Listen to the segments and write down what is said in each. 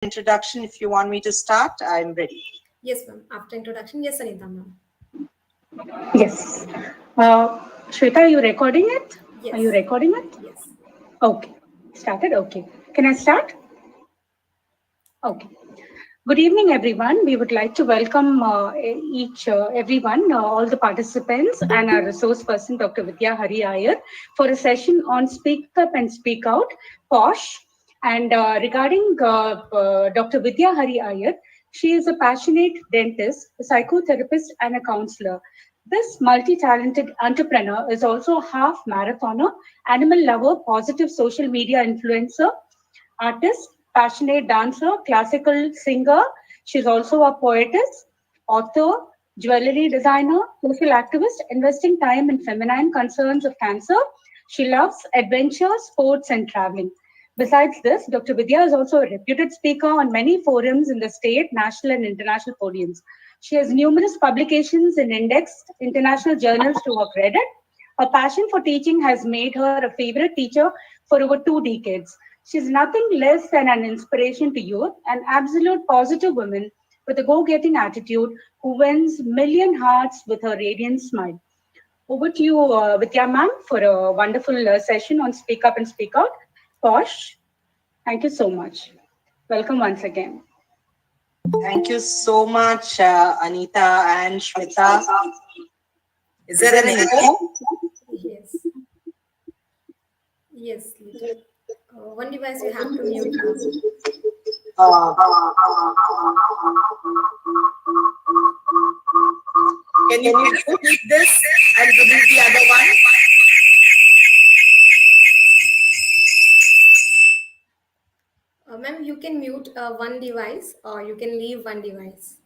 introduction, if you want me to start, I'm ready. Yes, ma'am. After introduction, yes, Anita, ma'am. Yes. Shweta, are you recording it? Are you Yes, recording it? yes. Okay. Started? Okay. Can I start? Okay. Good evening, everyone. We would like to welcome everyone, all the participants, and our resource person, Dr. Vidyaa Hari Iyer, for a session on Speak Up and Speak Out, POSH. And regarding Dr. Vidyaa Hari Iyer, she is a passionate dentist, a psychotherapist, and a counselor. This multi-talented entrepreneur is also a half marathoner, animal lover, positive social media influencer, artist, passionate dancer, classical singer. She's also a poetess, author, jewelry designer, social activist, investing time in feminine concerns of cancer. She loves adventure, sports, and traveling. Besides this, Dr. Vidya is also a reputed speaker on many forums in the state, national, and international podiums. She has numerous publications in indexed international journals to her credit. Her passion for teaching has made her a favorite teacher for over 2 decades. She's nothing less than an inspiration to youth, an absolute positive woman with a go-getting attitude who wins million hearts with her radiant smile. Over to you, Vidya ma'am, for a wonderful session on Speak Up and Speak Out. Posh, thank you so much. Welcome once again. Thank you so much, Anita and Shweta. Is there an echo? Yes, yes, little. One device you have to mute, ma'am. Uh, can you please repeat this and remove the other one? Ma'am, you can mute one device or you can leave one device.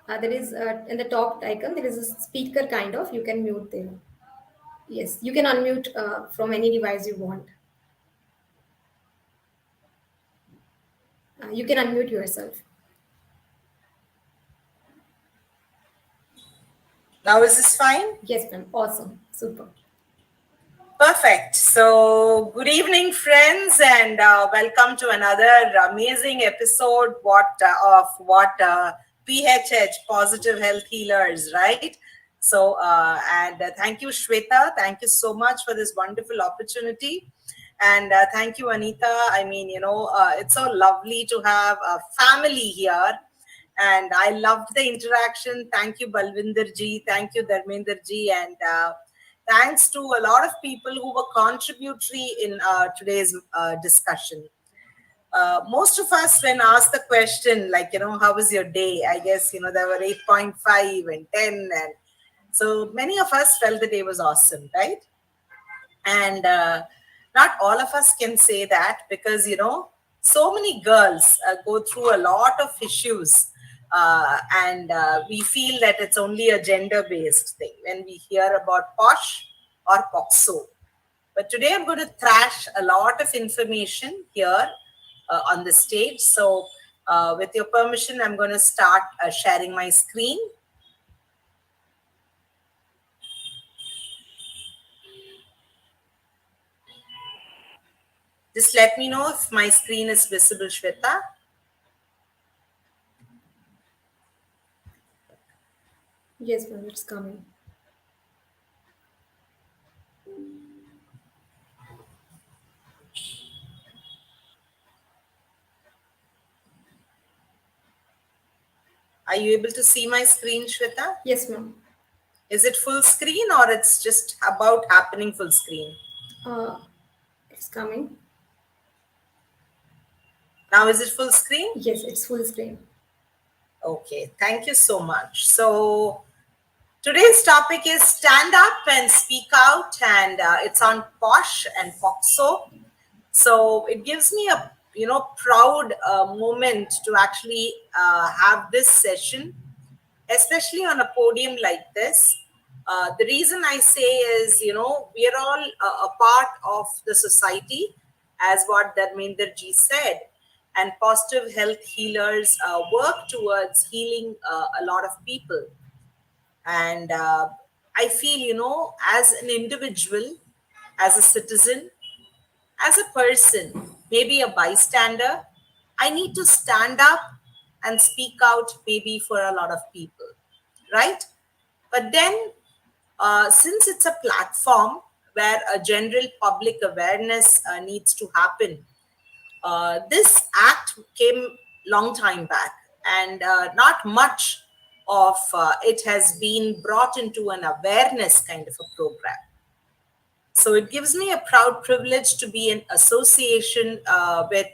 There is in the top icon, there is a speaker kind of, you can mute there. Yes, you can unmute from any device you want. You can unmute yourself. Now is this fine? Yes, ma'am. Awesome. Super. Perfect. So, good evening, friends, and welcome to another amazing episode. PHH, Positive Health Healers, right? So, thank you, Shweta. Thank you so much for this wonderful opportunity. And thank you, Anita. I mean, it's so lovely to have a family here. And I loved the interaction. Thank you, Balvinder ji. Thank you, Dharmender ji. And thanks to a lot of people who were contributory in today's discussion. Most of us, when asked the question, like, how was your day? I guess, there were 8.5 and 10. And so many of us felt the day was awesome, right? And not all of us can say that because, so many girls go through a lot of issues. And we feel that it's only a gender-based thing when we hear about POSH or POXO. But today I'm going to thrash a lot of information here on the stage. So with your permission, I'm going to start sharing my screen. Just let me know if my screen is visible, Shweta. Yes, ma'am. It's coming. Are you able to see my screen, Shweta? Yes, ma'am. Is it full screen or it's just about happening full screen? It's coming. Now is it full screen? Yes, it's full screen. Okay, thank you so much. So today's topic is stand up and speak out, and it's on POSH and POXO. So it gives me a proud moment to actually have this session, especially on a podium like this. The reason I say is, we are all a part of the society, as what Dharmender ji said, and positive health healers work towards healing a lot of people. And I feel, as an individual, as a citizen, As a person, maybe a bystander, I need to stand up and speak out maybe for a lot of people, right? But then, since it's a platform where a general public awareness needs to happen, this act came long time back, and not much of it has been brought into an awareness kind of a program. So it gives me a proud privilege to be in association with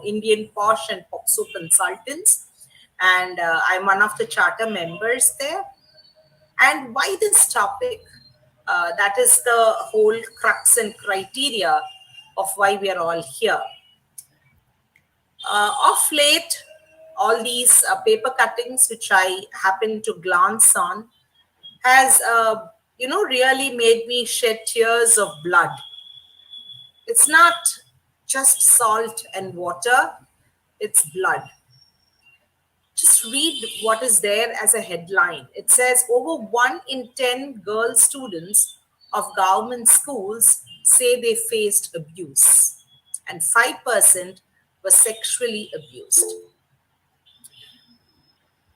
Indian POSH and POXO consultants, and I'm one of the charter members there. And why this topic? That is the whole crux and criteria of why we are all here. Of late, all these paper cuttings, which I happen to glance on, has really made me shed tears of blood. It's not just salt and water, it's blood. Just read what is there as a headline. It says over 1 in 10 girl students of government schools say they faced abuse, and 5% were sexually abused.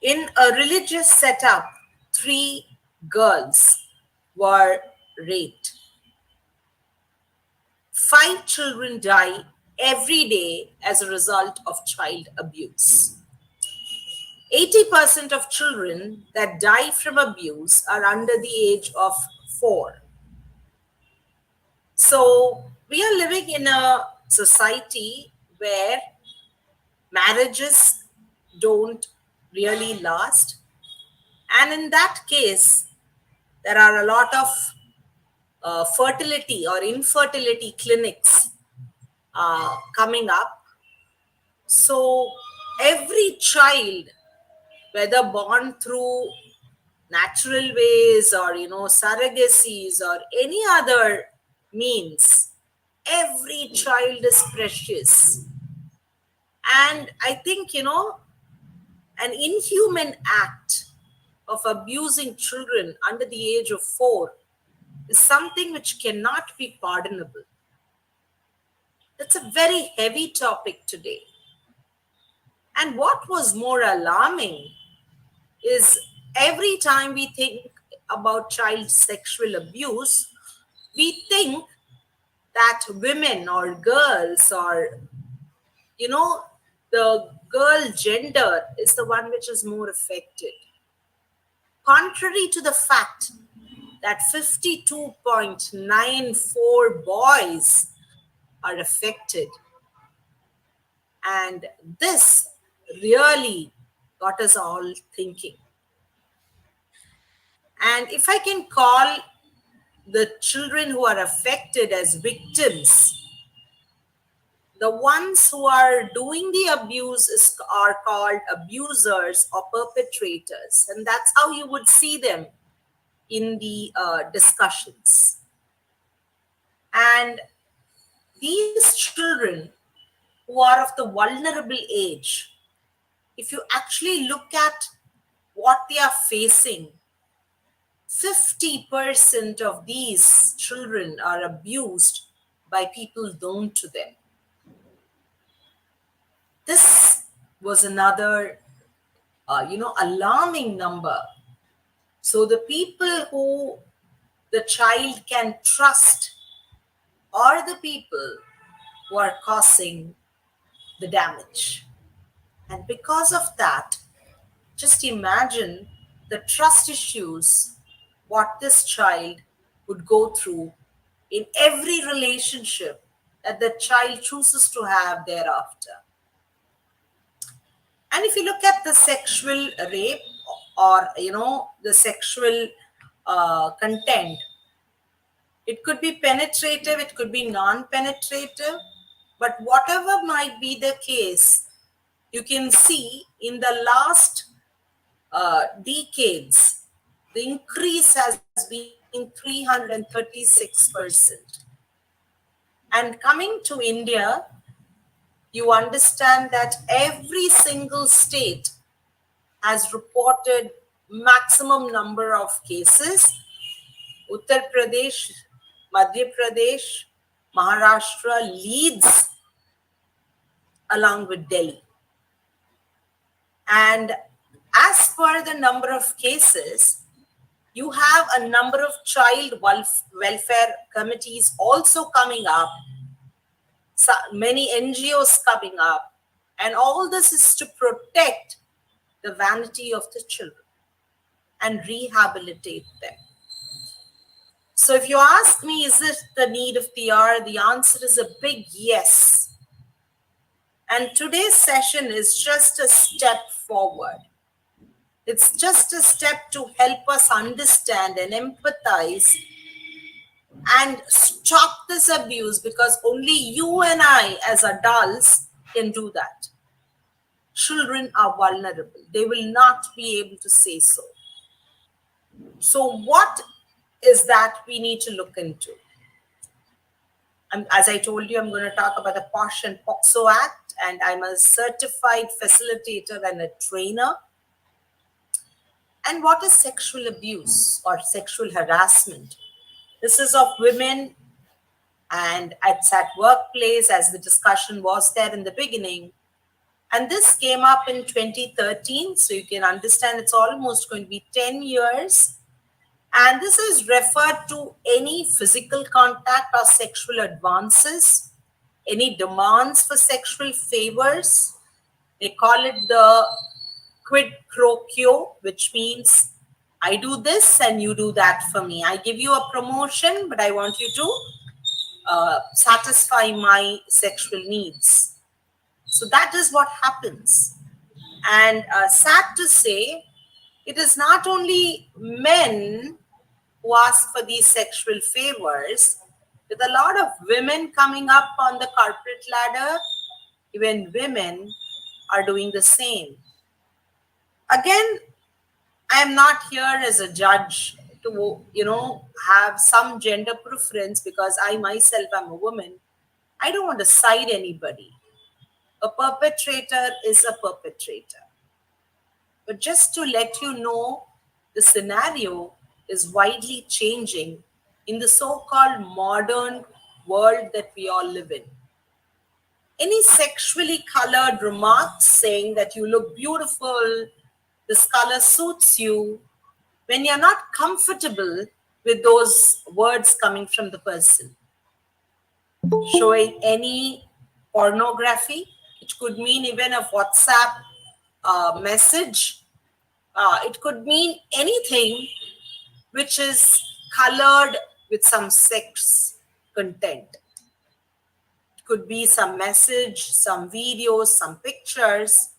In a religious setup, 3 girls were raped. 5 children die every day as a result of child abuse. 80% of children that die from abuse are under the age of 4. So we are living in a society where marriages don't really last. And in that case, there are a lot of fertility or infertility clinics coming up. So every child, whether born through natural ways or surrogacies or any other means, every child is precious. And I think an inhuman act of abusing children under the age of 4 is something which cannot be pardonable. That's a very heavy topic today. And what was more alarming is every time we think about child sexual abuse, we think that women or girls or, the girl gender is the one which is more affected. Contrary to the fact that 52.94 boys are affected. And this really got us all thinking. And if I can call the children who are affected as victims, the ones who are doing the abuse are called abusers or perpetrators. And that's how you would see them in the discussions. And these children who are of the vulnerable age, if you actually look at what they are facing, 50% of these children are abused by people known to them. This was another, alarming number. So the people who the child can trust are the people who are causing the damage. And because of that, just imagine the trust issues what this child would go through in every relationship that the child chooses to have thereafter. And if you look at the sexual rape or the sexual content, it could be penetrative, it could be non-penetrative, but whatever might be the case, you can see in the last decades, the increase has been 336%. And coming to India, you understand that every single state has reported maximum number of cases. Uttar Pradesh, Madhya Pradesh, Maharashtra leads along with Delhi. And as per the number of cases, you have a number of child welfare committees also coming up, so many NGOs coming up, and all this is to protect the vanity of the children and rehabilitate them. So if you ask me, is it the need of the hour? The answer is a big yes. And today's session is just a step forward. It's just a step to help us understand and empathize and stop this abuse, because only you and I as adults can do that. Children are vulnerable. They will not be able to say so. So what is that we need to look into? As I told you, I'm going to talk about the POSH and POXO Act, and I'm a certified facilitator and a trainer. And what is sexual abuse or sexual harassment? This is of women, and it's at workplace, as the discussion was there in the beginning. And this came up in 2013, so you can understand it's almost going to be 10 years. And this is referred to any physical contact or sexual advances, any demands for sexual favors. They call it the quid pro quo, which means I do this and you do that for me. I give you a promotion, but I want you to satisfy my sexual needs. So that is what happens. And sad to say, it is not only men who ask for these sexual favors, with a lot of women coming up on the corporate ladder, even women are doing the same. Again, I am not here as a judge to, have some gender preference, because I myself am a woman. I don't want to side anybody. A perpetrator is a perpetrator. But just to let you know, the scenario is widely changing in the so-called modern world that we all live in. Any sexually colored remarks saying that you look beautiful, this color suits you, when you're not comfortable with those words coming from the person. Showing any pornography, it could mean even a WhatsApp message. It could mean anything which is colored with some sex content. It could be some message, some videos, some pictures,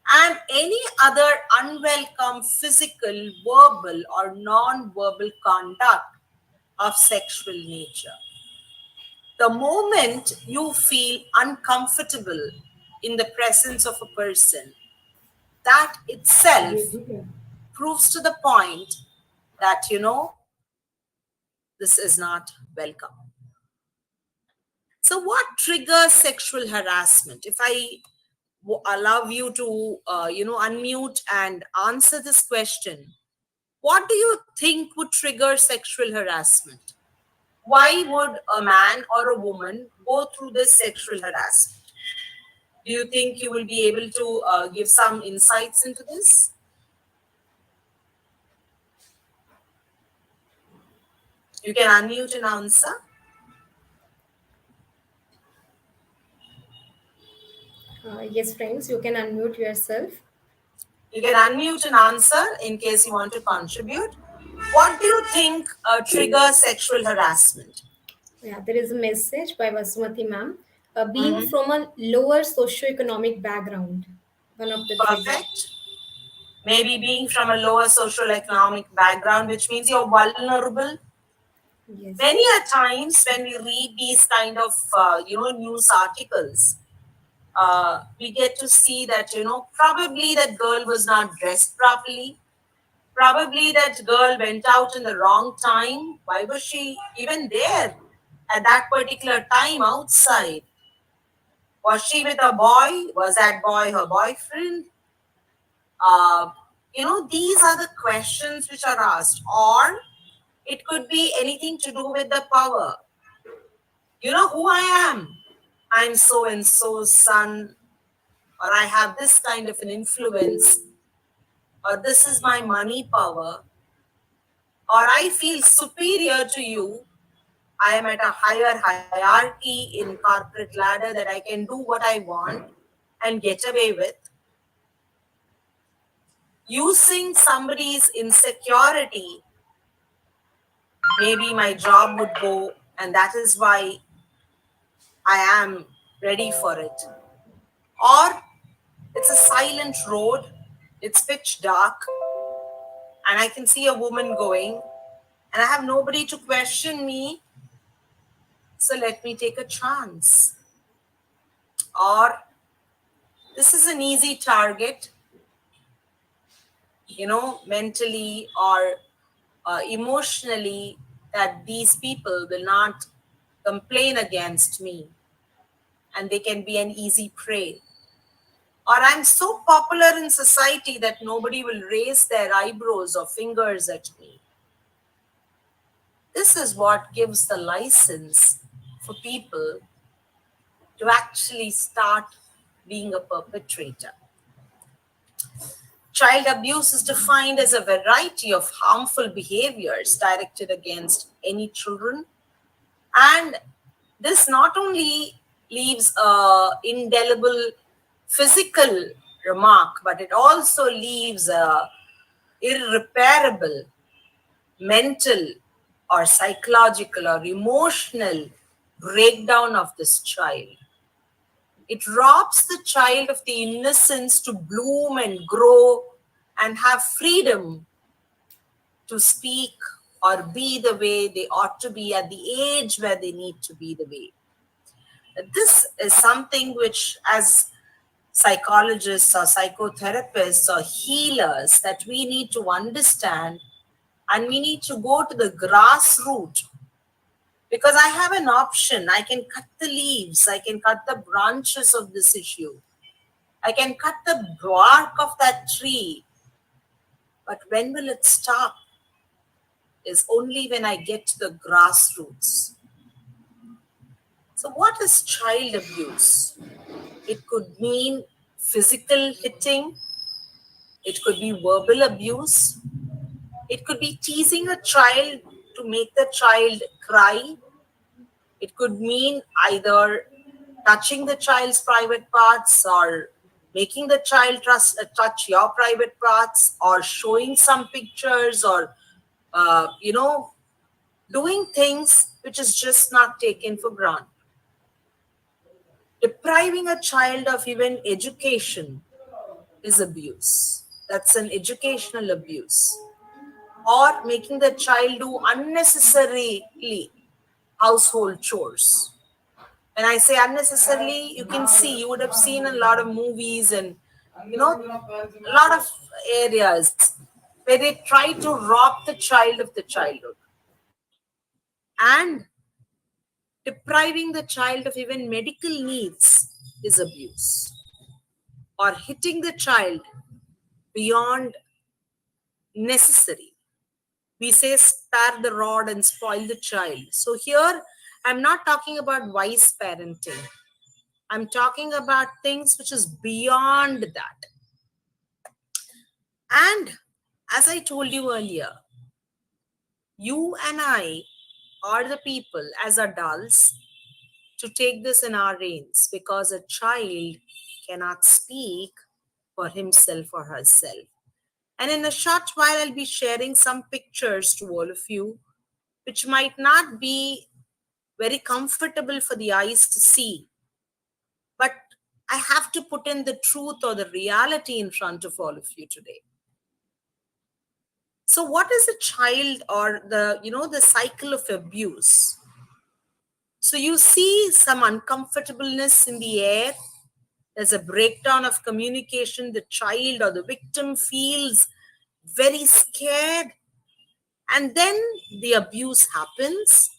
and any other unwelcome physical, verbal, or non-verbal conduct of sexual nature. The moment you feel uncomfortable in the presence of a person, that itself proves to the point that, this is not welcome. So what triggers sexual harassment? If I allow you to, unmute and answer this question, what do you think would trigger sexual harassment? Why would a man or a woman go through this sexual harassment? Do you think you will be able to give some insights into this? You can unmute and answer. Yes, friends, you can unmute yourself. You can unmute and answer in case you want to contribute. What do you think triggers sexual harassment? Yeah, there is a message by Vasumati ma'am. Being from a lower socioeconomic background, one of the triggers. Perfect. Maybe being from a lower social economic background, which means you're vulnerable. Yes. Many a times when we read these kind of, news articles, we get to see that, probably that girl was not dressed properly. Probably that girl went out in the wrong time. Why was she even there at that particular time outside? Was she with a boy? Was that boy her boyfriend? These are the questions which are asked. Or it could be anything to do with the power. You know who I am? I'm so and so's son, or I have this kind of an influence, or this is my money power, or I feel superior to you. I am at a higher hierarchy in corporate ladder that I can do what I want and get away with. Using somebody's insecurity, maybe my job would go, and that is why I am ready for it. Or it's a silent road, it's pitch dark, and I can see a woman going, and I have nobody to question me, so let me take a chance. Or this is an easy target, mentally or emotionally, that these people will not complain against me and they can be an easy prey. Or I'm so popular in society that nobody will raise their eyebrows or fingers at me. This is what gives the license for people to actually start being a perpetrator. Child abuse is defined as a variety of harmful behaviors directed against any children. And this not only leaves a indelible physical remark, but it also leaves a irreparable mental or psychological or emotional breakdown of this child. It robs the child of the innocence to bloom and grow and have freedom to speak or be the way they ought to be at the age where they need to be the way. This is something which, as psychologists or psychotherapists or healers, that we need to understand, and we need to go to the grassroots, because I have an option. I can cut the leaves, I can cut the branches of this issue, I can cut the bark of that tree, but when will it stop? Is only when I get to the grassroots. So, what is child abuse? It could mean physical hitting, it could be verbal abuse, it could be teasing a child to make the child cry, it could mean either touching the child's private parts or making the child touch your private parts, or showing some pictures, or uh, you know doing things which is just not taken for granted. Depriving a child of even education is abuse. That's an educational abuse. Or making the child do unnecessarily household chores. When I say unnecessarily, you can see, you would have seen a lot of movies and a lot of areas where they try to rob the child of the childhood. And depriving the child of even medical needs is abuse. Or hitting the child beyond necessary. We say spare the rod and spoil the child. So here, I'm not talking about wise parenting. I'm talking about things which is beyond that. And as I told you earlier, you and I are the people as adults to take this in our reins, because a child cannot speak for himself or herself. And in a short while, I'll be sharing some pictures to all of you, which might not be very comfortable for the eyes to see. But I have to put in the truth or the reality in front of all of you today. So what is a child, or the cycle of abuse? So you see some uncomfortableness in the air. There's a breakdown of communication. The child or the victim feels very scared. And then the abuse happens.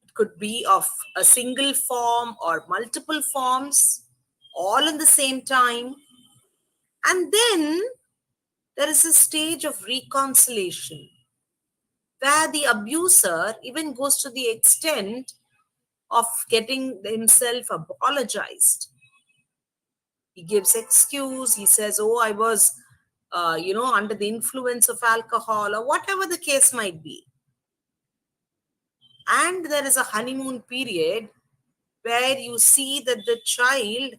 It could be of a single form or multiple forms, all in the same time. And then there is a stage of reconciliation, where the abuser even goes to the extent of getting himself apologized. He gives excuse. He says, oh, I was, under the influence of alcohol, or whatever the case might be. And there is a honeymoon period where you see that the child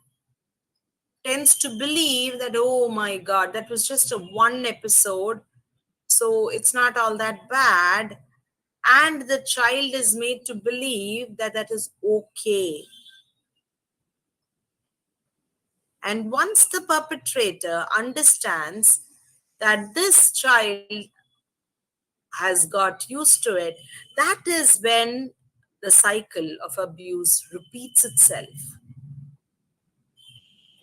tends to believe that, oh my God, that was just a one episode, so it's not all that bad. And the child is made to believe that that is okay. And once the perpetrator understands that this child has got used to it, that is when the cycle of abuse repeats itself.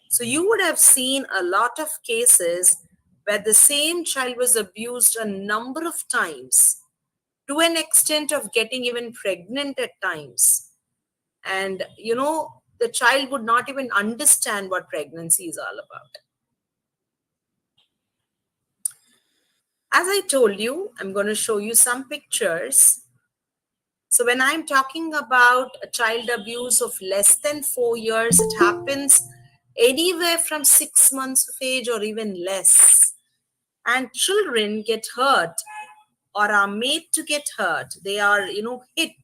So you would have seen a lot of cases where the same child was abused a number of times, to an extent of getting even pregnant at times. And, the child would not even understand what pregnancy is all about. As I told you, I'm going to show you some pictures. So when I'm talking about a child abuse of less than 4 years, it happens anywhere from 6 months of age or even less. And children get hurt or are made to get hurt. They are, hit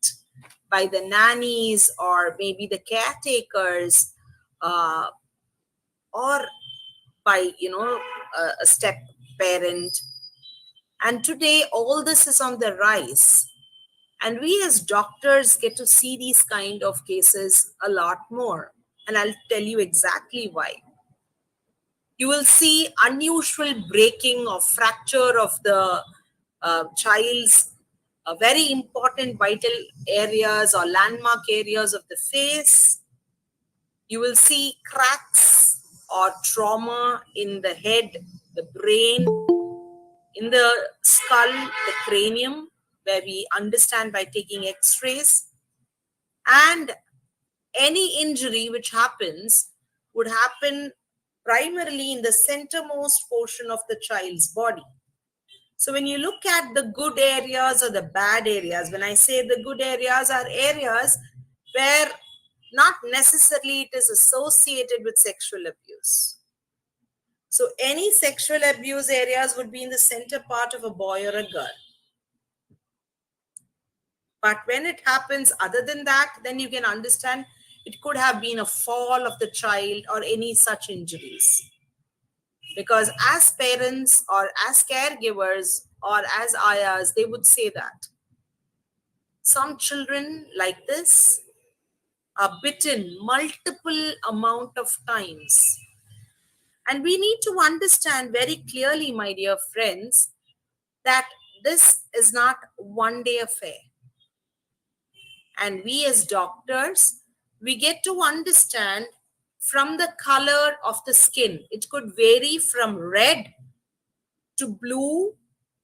by the nannies or maybe the caretakers, or by, a step parent. And today, all this is on the rise. And we as doctors get to see these kind of cases a lot more. And I'll tell you exactly why. You will see unusual breaking or fracture of the child's very important vital areas or landmark areas of the face. You will see cracks or trauma in the head, the brain, in the skull, the cranium, where we understand by taking x-rays. And any injury which happens would happen primarily in the centermost portion of the child's body. So when you look at the good areas or the bad areas, when I say the good areas are areas where not necessarily it is associated with sexual abuse. So any sexual abuse areas would be in the center part of a boy or a girl. But when it happens other than that, then you can understand it could have been a fall of the child or any such injuries. Because as parents or as caregivers or as ayahs, they would say that some children like this are bitten multiple amount of times. And we need to understand very clearly, my dear friends, that this is not one day affair. And we as doctors, we get to understand from the color of the skin. It could vary from red to blue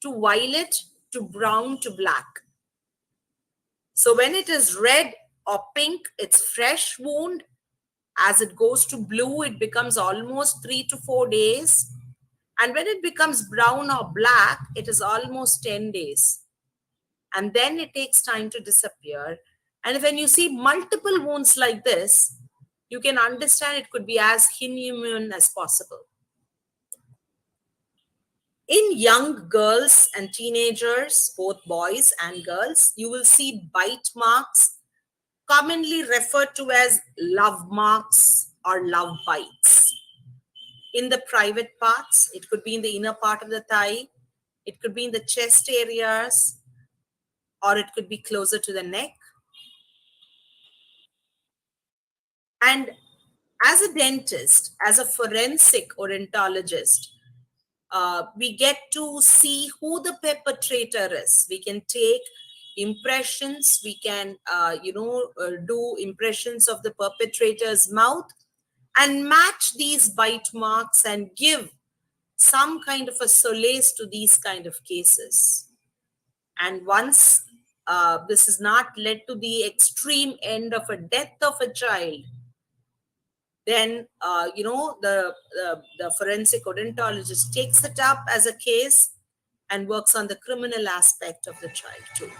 to violet to brown to black. So when it is red or pink, it's fresh wound. As it goes to blue, it becomes almost 3 to 4 days. And when it becomes brown or black, it is almost 10 days. And then it takes time to disappear. And when you see multiple wounds like this, you can understand it could be as inhuman as possible. In young girls and teenagers, both boys and girls, you will see bite marks, commonly referred to as love marks or love bites. In the private parts, it could be in the inner part of the thigh, it could be in the chest areas, or it could be closer to the neck. And as a dentist, as a forensic odontologist, we get to see who the perpetrator is. We can take impressions, we can, do impressions of the perpetrator's mouth and match these bite marks and give some kind of a solace to these kind of cases. And once this is not led to the extreme end of a death of a child, then the forensic odontologist takes it up as a case and works on the criminal aspect of the child too.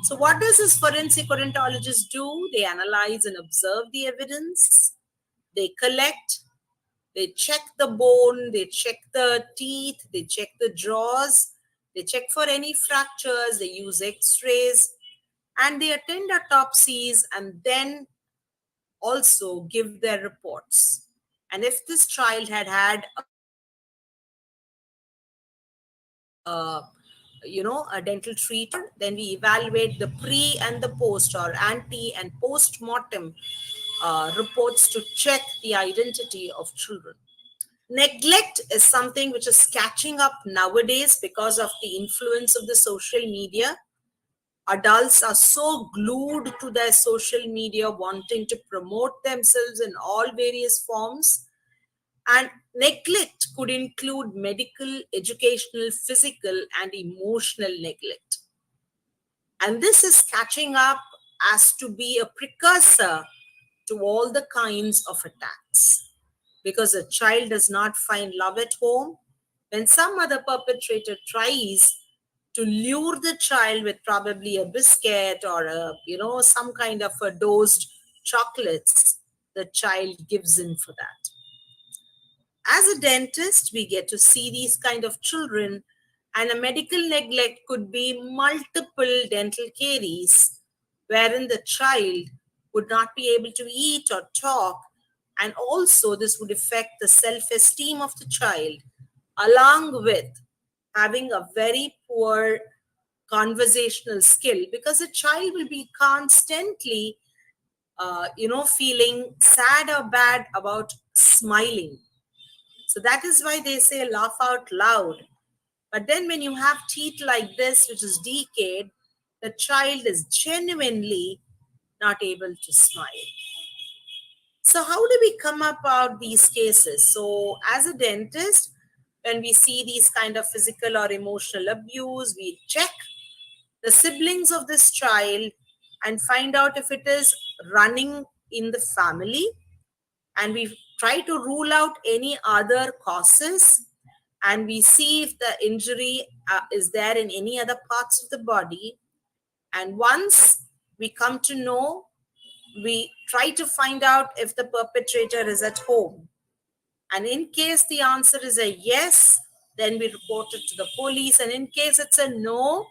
So, what does this forensic odontologist do? They analyze and observe the evidence, they collect, they check the bone, they check the teeth, they check the jaws, they check for any fractures, they use x rays, and they attend autopsies and then also give their reports. And if this child had had a dental treatment, then we evaluate the pre and the post, or ante and post mortem reports to check the identity of children. Neglect is something which is catching up nowadays because of the influence of the social media. Adults are so glued to their social media, wanting to promote themselves in all various forms. And neglect could include medical, educational, physical, and emotional neglect. And this is catching up as to be a precursor to all the kinds of attacks. Because a child does not find love at home, when some other perpetrator tries to lure the child with probably a biscuit or some kind of a dosed chocolates, the child gives in for that. As a dentist, we get to see these kind of children, and a medical neglect could be multiple dental caries wherein the child would not be able to eat or talk, and also this would affect the self-esteem of the child, along with having a very poor conversational skill, because a child will be constantly feeling sad or bad about smiling. So that is why they say laugh out loud. But then when you have teeth like this, which is decayed, the child is genuinely not able to smile. So how do we come about these cases? So as a dentist, when we see these kind of physical or emotional abuse, we check the siblings of this child and find out if it is running in the family, and we try to rule out any other causes, and we see if the injury is there in any other parts of the body. And once we come to know, we try to find out if the perpetrator is at home. And in case the answer is a yes, then we report it to the police. And in case it's a no,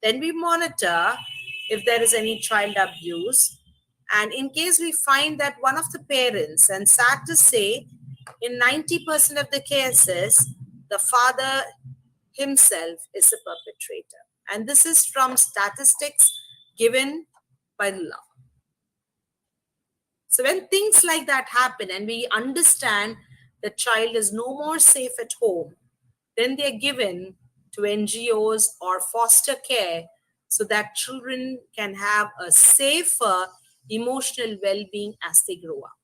then we monitor if there is any child abuse. And in case we find that one of the parents, and sad to say, in 90% of the cases, the father himself is the perpetrator. And this is from statistics given by the law. So when things like that happen and we understand the child is no more safe at home, then they're given to NGOs or foster care so that children can have a safer emotional well-being as they grow up.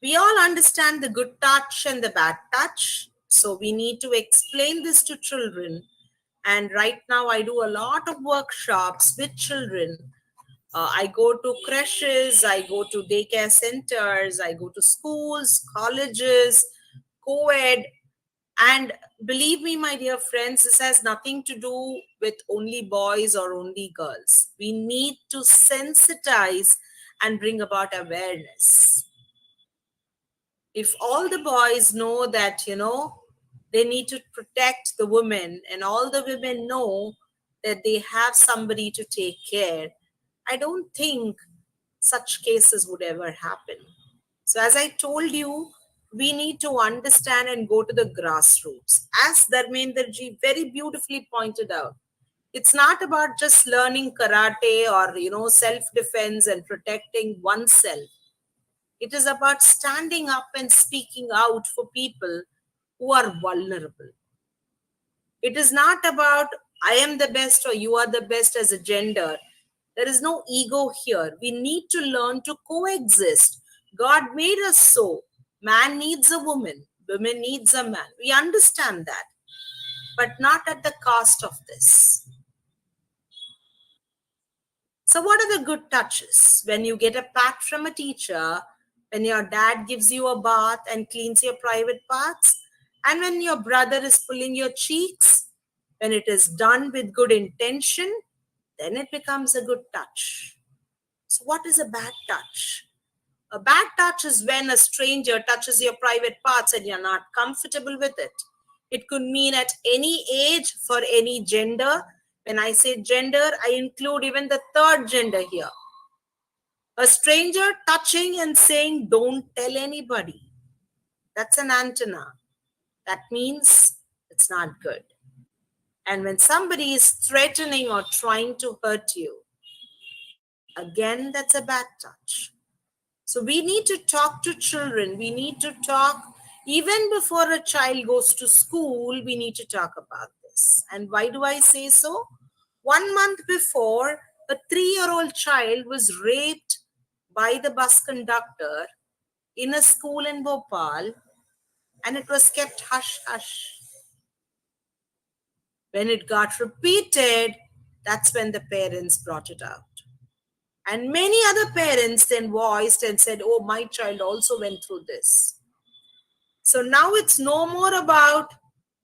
We all understand the good touch and the bad touch, so we need to explain this to children. And right now I do a lot of workshops with children. I go to creches, I go to daycare centers, I go to schools, colleges, co-ed. And believe me, my dear friends, this has nothing to do with only boys or only girls. We need to sensitize and bring about awareness. If all the boys know that, they need to protect the women, and all the women know that they have somebody to take care, I don't think such cases would ever happen. So as I told you, we need to understand and go to the grassroots. As Dharmenderji very beautifully pointed out, it's not about just learning karate or, self-defense and protecting oneself. It is about standing up and speaking out for people who are vulnerable. It is not about I am the best or you are the best as a gender. There is no ego here. We need to learn to coexist. God made us so. Man needs a woman. Woman needs a man. We understand that, but not at the cost of this. So what are the good touches? When you get a pat from a teacher, when your dad gives you a bath and cleans your private parts, and when your brother is pulling your cheeks, when it is done with good intention, then it becomes a good touch. So what is a bad touch? A bad touch is when a stranger touches your private parts and you're not comfortable with it. It could mean at any age, for any gender. When I say gender, I include even the third gender here. A stranger touching and saying, don't tell anybody. That's an antenna. That means it's not good. And when somebody is threatening or trying to hurt you, again, that's a bad touch. So we need to talk to children. We need to talk even before a child goes to school. We need to talk about this. And why do I say so? 1 month before, a 3-year-old child was raped by the bus conductor in a school in Bhopal, and it was kept hush hush. When it got repeated, that's when the parents brought it out. And many other parents then voiced and said, oh, my child also went through this. So now it's no more about,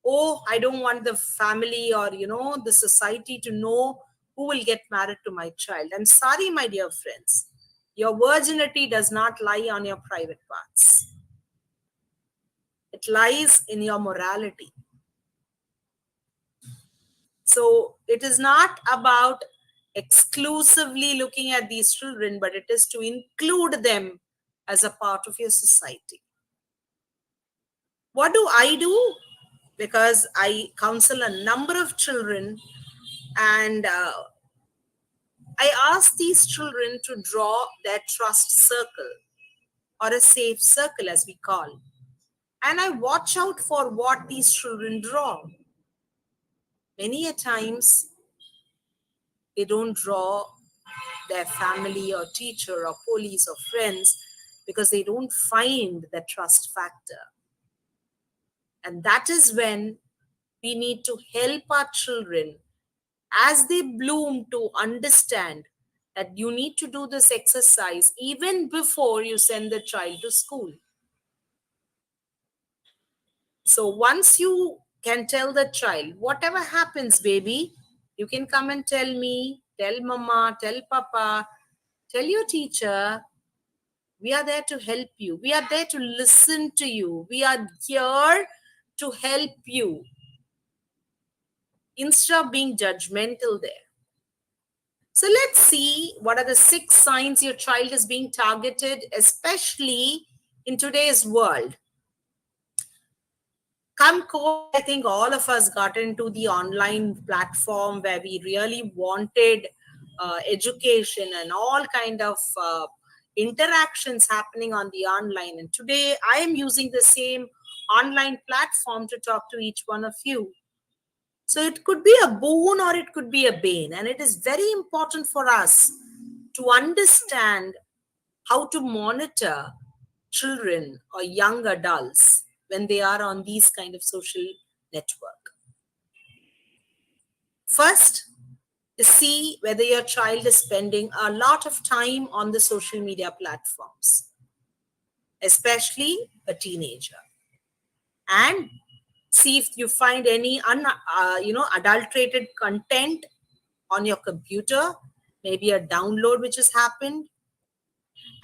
oh, I don't want the family or, the society to know who will get married to my child. I'm sorry, my dear friends. Your virginity does not lie on your private parts. It lies in your morality. So it is not about exclusively looking at these children, but it is to include them as a part of your society. What do I do? Because I counsel a number of children, and I ask these children to draw their trust circle, or a safe circle as we call. And I watch out for what these children draw. Many a times, they don't draw their family or teacher or police or friends because they don't find the trust factor. And that is when we need to help our children as they bloom to understand that you need to do this exercise even before you send the child to school. So once you can tell the child, whatever happens, baby, you can come and tell me, tell mama, tell papa, tell your teacher. We are there to help you. We are there to listen to you. We are here to help you instead of being judgmental there. So let's see what are the 6 signs your child is being targeted, especially in today's world. Come COVID, I think all of us got into the online platform where we really wanted education and all kind of interactions happening on the online. And today I am using the same online platform to talk to each one of you. So it could be a boon or it could be a bane. And it is very important for us to understand how to monitor children or young adults when they are on these kind of social network. First, to see whether your child is spending a lot of time on the social media platforms, especially a teenager. And see if you find any adulterated content on your computer, maybe a download which has happened,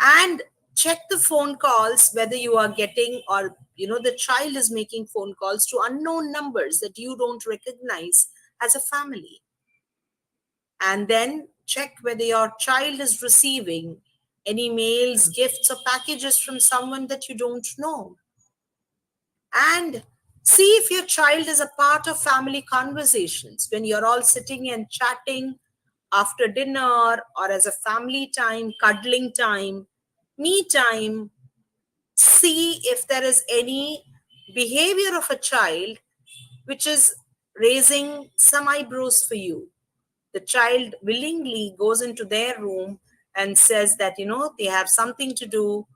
and check the phone calls whether you are getting, or the child is making phone calls to unknown numbers that you don't recognize as a family. And then check whether your child is receiving any mails, gifts, or packages from someone that you don't know. And see if your child is a part of family conversations when you're all sitting and chatting after dinner, or as a family time, cuddling time, me time. See if there is any behavior of a child which is raising some eyebrows for you. The child willingly goes into their room and says that, they have something to do.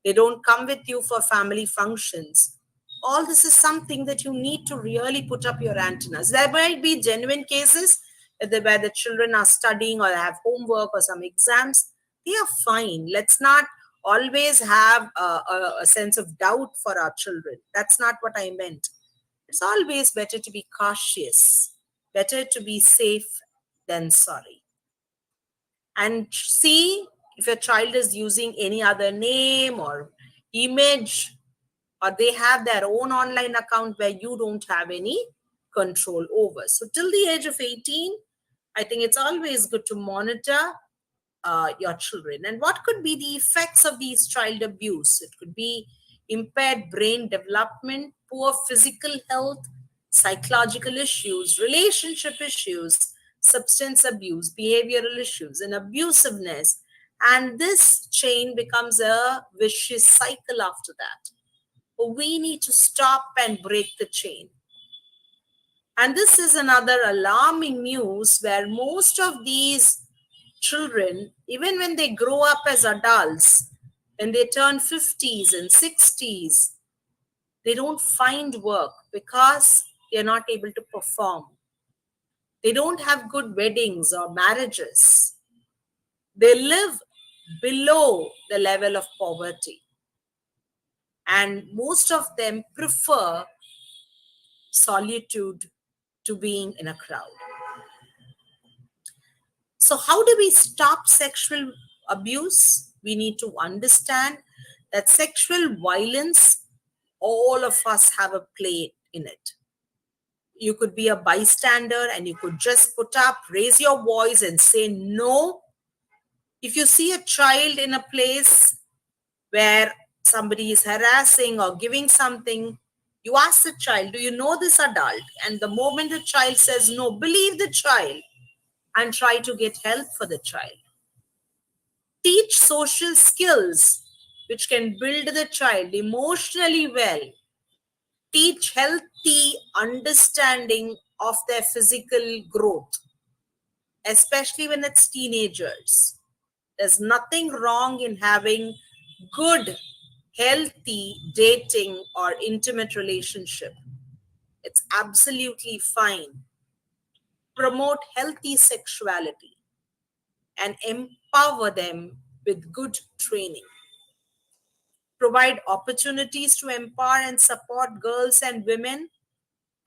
They don't come with you for family functions. All this is something that you need to really put up your antennas. There might be genuine cases where the children are studying or have homework or some exams. They are fine. Let's not always have a sense of doubt for our children. That's not what I meant. It's always better to be cautious, better to be safe than sorry. and see if your child is using any other name or image, or they have their own online account where you don't have any control over. So till the age of 18, I think it's always good to monitor your children. And what could be the effects of these child abuse? It could be impaired brain development, poor physical health, psychological issues, relationship issues, substance abuse, behavioral issues, and abusiveness. And this chain becomes a vicious cycle after that. But we need to stop and break the chain. And this is another alarming news where most of these children, even when they grow up as adults, when they turn 50s and 60s, they don't find work because they're not able to perform. They don't have good weddings or marriages. They live below the level of poverty. And most of them prefer solitude to being in a crowd. So, how do we stop sexual abuse? We need to understand that sexual violence, all of us have a play in it. You could be a bystander and you could just put up, raise your voice and say no. If you see a child in a place where somebody is harassing or giving something, you ask the child, do you know this adult? And the moment the child says no, believe the child and try to get help for the child. Teach social skills which can build the child emotionally well. Teach healthy understanding of their physical growth, especially when it's teenagers. There's nothing wrong in having good, healthy dating or intimate relationship. It's absolutely fine. Promote healthy sexuality and empower them with good training. Provide opportunities to empower and support girls and women,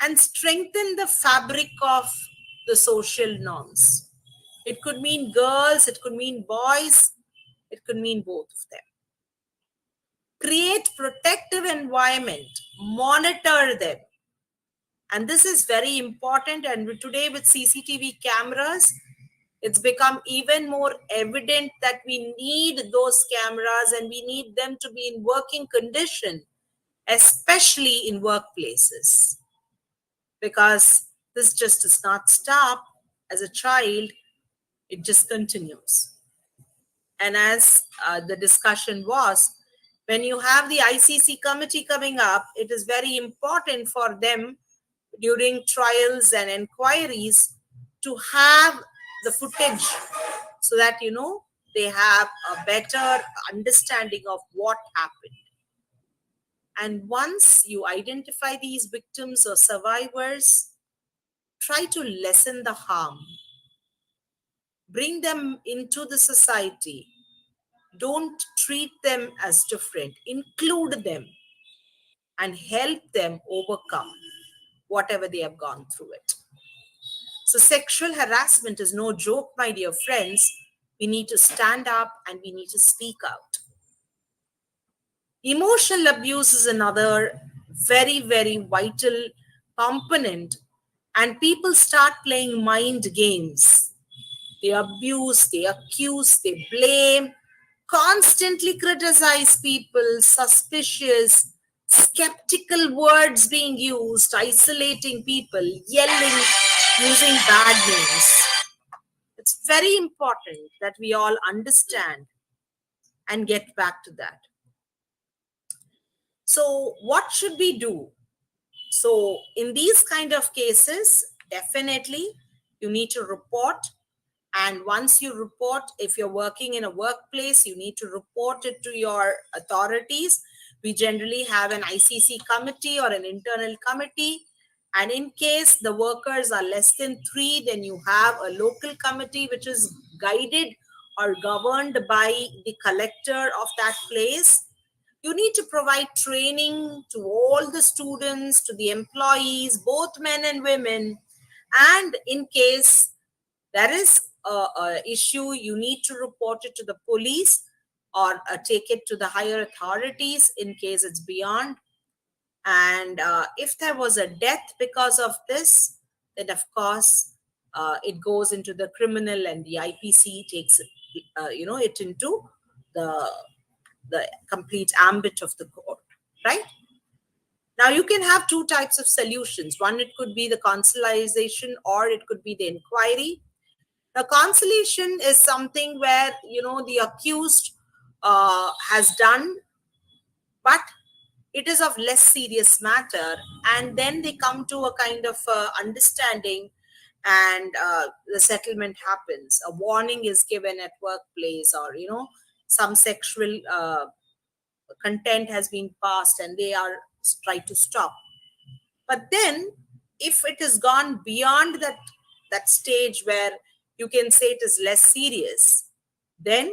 and strengthen the fabric of the social norms. It could mean girls, it could mean boys, it could mean both of them. Create protective environment, monitor them. And this is very important. And today with CCTV cameras, it's become even more evident that we need those cameras and we need them to be in working condition, especially in workplaces. Because this just does not stop as a child, it just continues. And as the discussion was, when you have the ICC committee coming up, it is very important for them during trials and inquiries to have the footage so that, they have a better understanding of what happened. And once you identify these victims or survivors, try to lessen the harm. Bring them into the society. Don't treat them as different. Include them and help them overcome whatever they have gone through it. So sexual harassment is no joke, my dear friends. We need to stand up and we need to speak out. Emotional abuse is another very, very vital component, and people start playing mind games. They abuse, they accuse, they blame, constantly criticize people, suspicious, skeptical words being used, isolating people, yelling, using bad names. It's very important that we all understand and get back to that. So, what should we do? So, in these kind of cases, definitely you need to report. And once you report, if you're working in a workplace, you need to report it to your authorities. We generally have an ICC committee or an internal committee. And in case the workers are less than 3, then you have a local committee which is guided or governed by the collector of that place. You need to provide training to all the students, to the employees, both men and women. And in case there is a issue, you need to report it to the police or take it to the higher authorities in case it's beyond. And if there was a death because of this, then of course it goes into the criminal, and the IPC takes it into the complete ambit of the court, right? Now you can have two types of solutions. One, it could be the consolidation, or it could be the inquiry. The consolidation is something where the accused has done, but it is of less serious matter, and then they come to a kind of understanding, and the settlement happens. A warning is given at workplace, or some sexual content has been passed, and they are try to stop. But then if it has gone beyond that stage where you can say it is less serious, then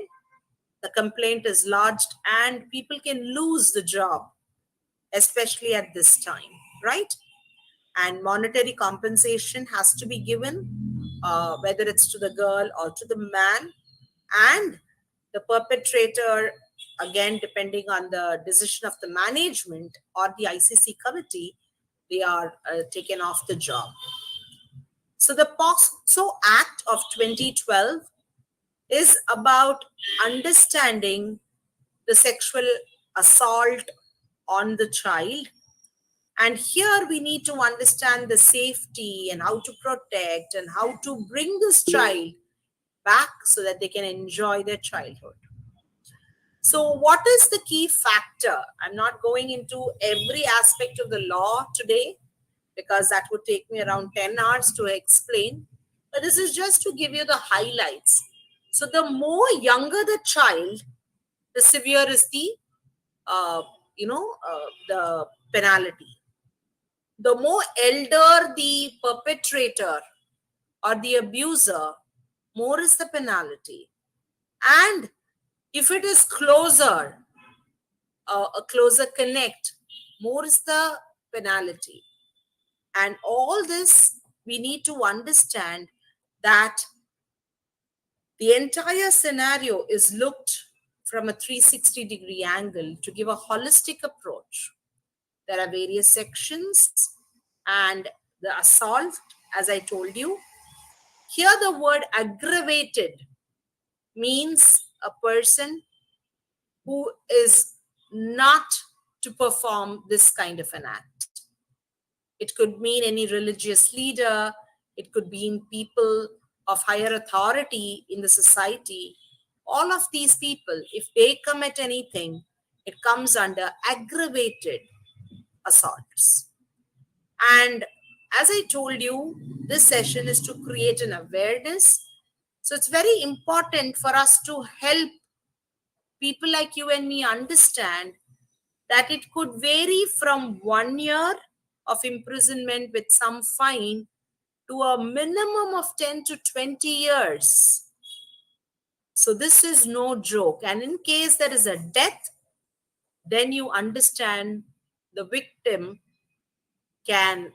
the complaint is lodged and people can lose the job, especially at this time, right? And monetary compensation has to be given, whether it's to the girl or to the man. And the perpetrator, again, depending on the decision of the management or the ICC committee, they are taken off the job. So the POSH Act of 2012 is about understanding the sexual assault on the child. And here we need to understand the safety and how to protect and how to bring this child back so that they can enjoy their childhood. So what is the key factor? I'm not going into every aspect of the law today because that would take me around 10 hours to explain. But this is just to give you the highlights. So the more younger the child, the severe is the the penalty. The more elder the perpetrator or the abuser, more is the penalty. And if it is closer, a closer connect, more is the penalty. And all this, we need to understand that the entire scenario is looked from a 360-degree angle to give a holistic approach. There are various sections, and the assault, as I told you. Here the word aggravated means a person who is not to perform this kind of an act. It could mean any religious leader, it could mean people of higher authority in the society. All of these people, if they commit anything, it comes under aggravated assaults. And as I told you, this session is to create an awareness. So it's very important for us to help people like you and me understand that it could vary from 1 year of imprisonment with some fine to a minimum of 10 to 20 years. So this is no joke. And in case there is a death, then you understand the victim can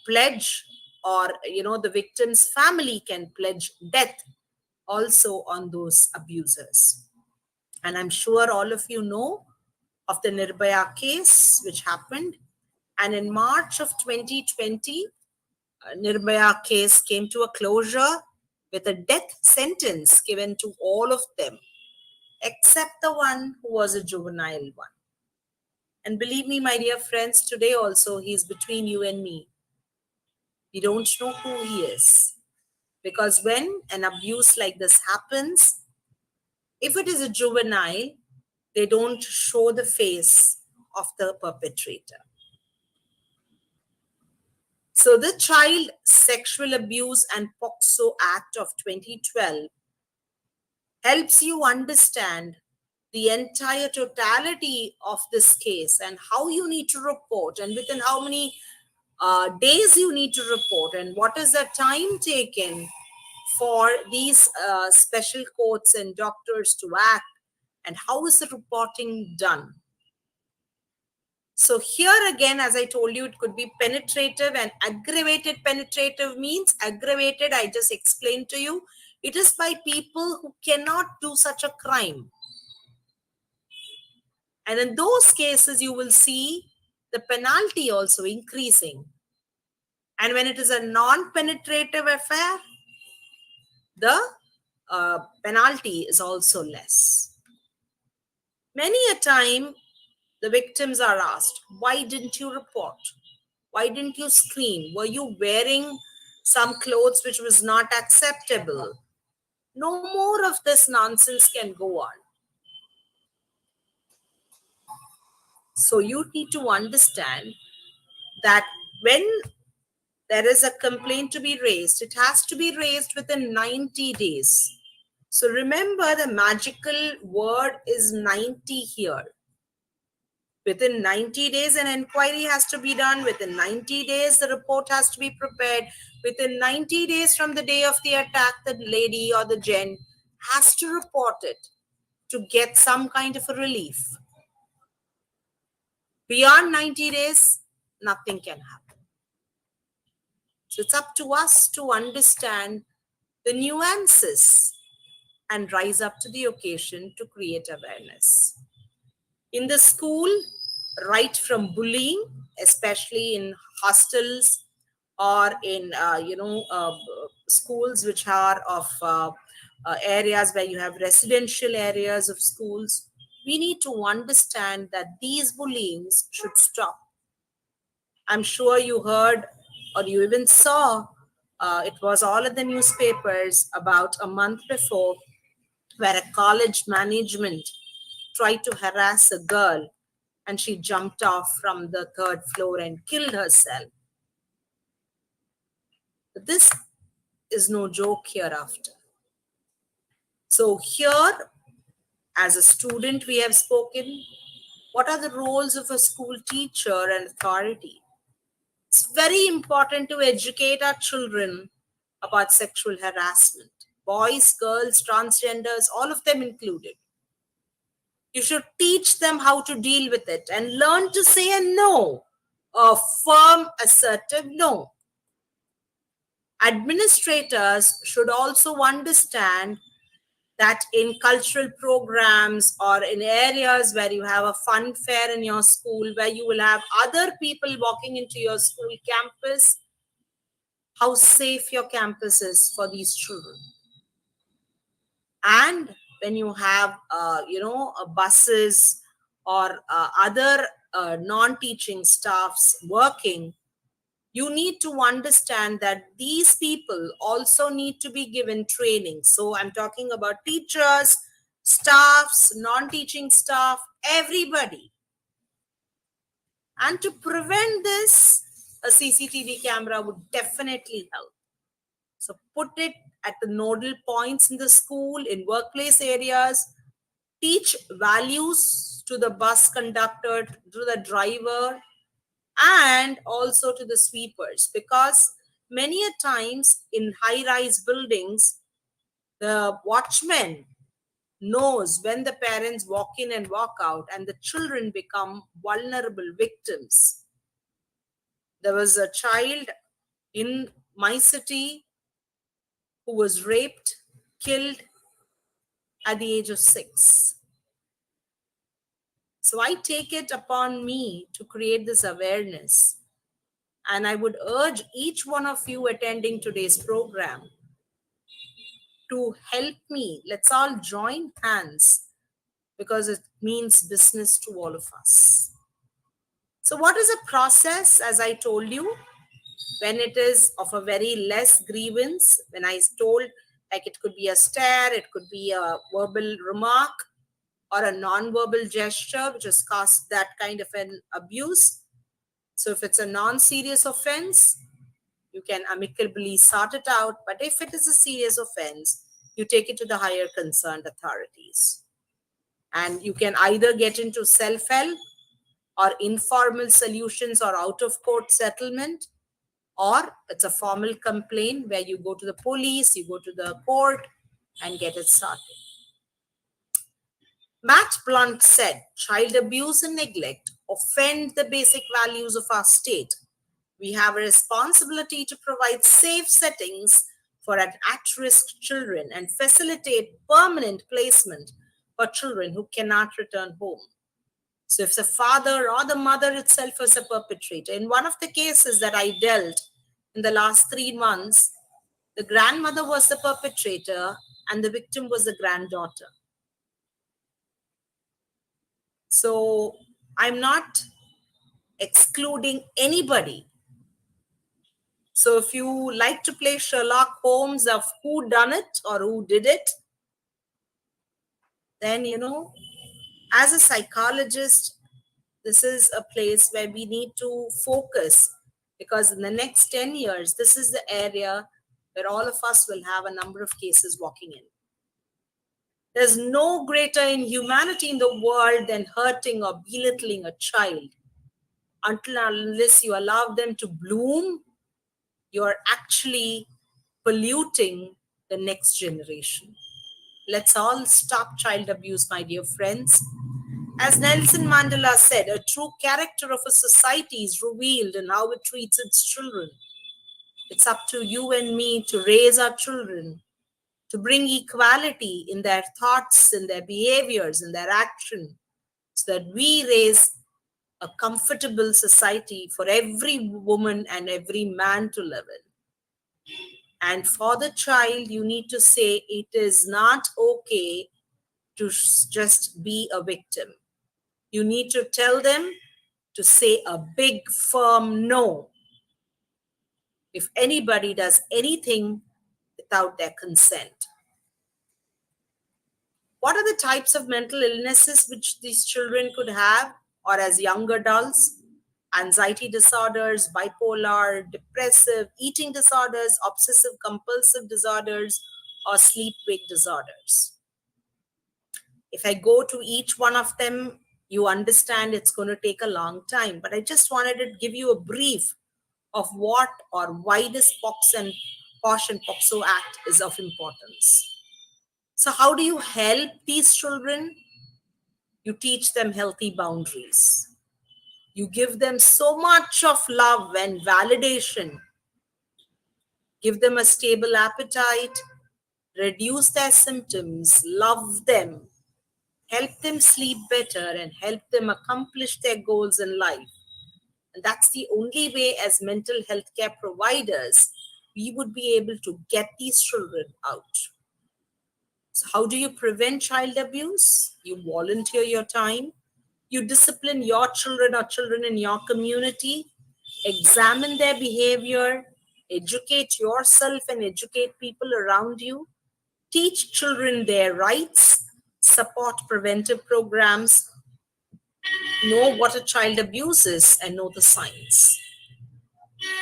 pledge, or the victim's family can pledge death also on those abusers. And I'm sure all of you know of the Nirbhaya case which happened, and in March of 2020 Nirbhaya case came to a closure with a death sentence given to all of them except the one who was a juvenile one. And believe me, my dear friends, today also he is between you and me. We don't know who he is, because when an abuse like this happens, if it is a juvenile, they don't show the face of the perpetrator. So the Child Sexual Abuse and POSH Act of 2012 helps you understand the entire totality of this case and how you need to report, and within how many days you need to report, and what is the time taken for these special courts and doctors to act, and how is the reporting done. So here again, as I told you, it could be penetrative and aggravated. Penetrative means aggravated, I just explained to you. It is by people who cannot do such a crime. And in those cases, you will see the penalty also increasing. And when it is a non-penetrative affair, the penalty is also less. Many a time, the victims are asked, why didn't you report? Why didn't you scream? Were you wearing some clothes which was not acceptable? No more of this nonsense can go on. So you need to understand that when there is a complaint to be raised, it has to be raised within 90 days. So remember, the magical word is 90 here. Within 90 days, an inquiry has to be done. Within 90 days, the report has to be prepared. Within 90 days from the day of the attack, the lady or the gent has to report it to get some kind of a relief. Beyond 90 days, nothing can happen. So it's up to us to understand the nuances and rise up to the occasion to create awareness. In the school, right from bullying, especially in hostels or in schools which are of areas where you have residential areas of schools, we need to understand that these bullyings should stop. I'm sure you heard or you even saw, it was all in the newspapers about a month before, where a college management tried to harass a girl and she jumped off from the third floor and killed herself. But this is no joke hereafter. So here, as a student, we have spoken. What are the roles of a school teacher and authority? It's very important to educate our children about sexual harassment. Boys, girls, transgenders, all of them included. You should teach them how to deal with it and learn to say a no, a firm, assertive no. Administrators should also understand that in cultural programs or in areas where you have a fun fair in your school, where you will have other people walking into your school campus, how safe your campus is for these children. And when you have buses or other non-teaching staffs working, you need to understand that these people also need to be given training. So I'm talking about teachers, staffs, non-teaching staff, everybody. And to prevent this, a CCTV camera would definitely help. So put it at the nodal points in the school, in workplace areas. Teach values to the bus conductor, to the driver, and also to the sweepers, because many a times in high-rise buildings, the watchman knows when the parents walk in and walk out, and the children become vulnerable victims. There was a child in my city who was raped, killed at the age of 6. So I take it upon me to create this awareness. And I would urge each one of you attending today's program to help me. Let's all join hands, because it means business to all of us. So what is a process? As I told you, when it is of a very less grievance, when I told, like, it could be a stare, it could be a verbal remark or a non-verbal gesture which has caused that kind of an abuse. So if it's a non-serious offense, you can amicably sort it out. But if it is a serious offense, you take it to the higher concerned authorities. And you can either get into self-help or informal solutions or out-of-court settlement, or it's a formal complaint where you go to the police, you go to the court and get it sorted. Matt Blunt said, child abuse and neglect offend the basic values of our state. We have a responsibility to provide safe settings for at-risk children and facilitate permanent placement for children who cannot return home. So if the father or the mother itself was a perpetrator, in one of the cases that I dealt in the last 3 months, the grandmother was the perpetrator and the victim was the granddaughter. So I'm not excluding anybody. So if you like to play Sherlock Holmes of who done it or who did it, then, as a psychologist, this is a place where we need to focus, because in the next 10 years, this is the area where all of us will have a number of cases walking in. There's no greater inhumanity in the world than hurting or belittling a child. Until and unless you allow them to bloom, you're actually polluting the next generation. Let's all stop child abuse, my dear friends. As Nelson Mandela said, a true character of a society is revealed in how it treats its children. It's up to you and me to raise our children, to bring equality in their thoughts, in their behaviors, in their action, so that we raise a comfortable society for every woman and every man to live in. And for the child, you need to say it is not okay to just be a victim. You need to tell them to say a big, firm no if anybody does anything without their consent. What are the types of mental illnesses which these children could have, or as young adults? Anxiety disorders, bipolar, depressive, eating disorders, obsessive compulsive disorders, or sleep-wake disorders. If I go to each one of them, you understand it's going to take a long time, but I just wanted to give you a brief of what or why this POSH and POXO Act is of importance. So how do you help these children? You teach them healthy boundaries. You give them so much of love and validation. Give them a stable appetite, reduce their symptoms, love them, help them sleep better, and help them accomplish their goals in life. And that's the only way, as mental health care providers, we would be able to get these children out. So how do you prevent child abuse? You volunteer your time. You discipline your children or children in your community. Examine their behavior. Educate yourself and educate people around you. Teach children their rights. Support preventive programs. Know what a child abuse is and know the signs.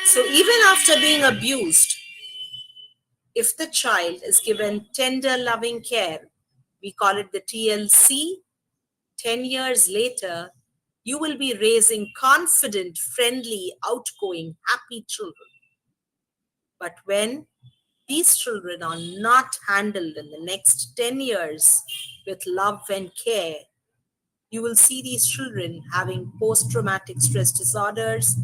So even after being abused, if the child is given tender, loving care, we call it the TLC, 10 years later, you will be raising confident, friendly, outgoing, happy children. But when these children are not handled in the next 10 years with love and care, you will see these children having post-traumatic stress disorders.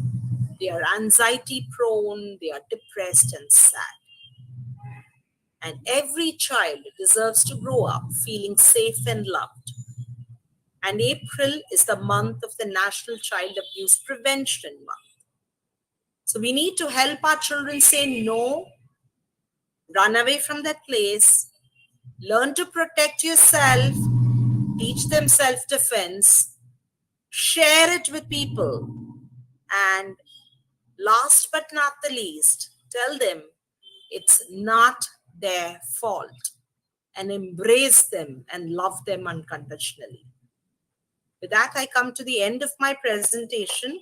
They are anxiety prone, they are depressed and sad. And every child deserves to grow up feeling safe and loved. And April is the month of the National Child Abuse Prevention Month. So we need to help our children say no, run away from that place, learn to protect yourself, teach them self-defense, share it with people, and last but not the least, tell them it's not their fault, and embrace them and love them unconditionally. With that, I come to the end of my presentation.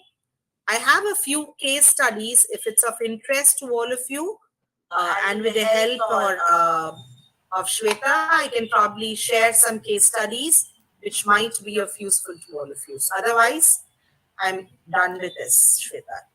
I have a few case studies if it's of interest to all of you, and with the help of Shweta, I can probably share some case studies which might be of useful to all of you. So otherwise, I'm done with this, Shweta.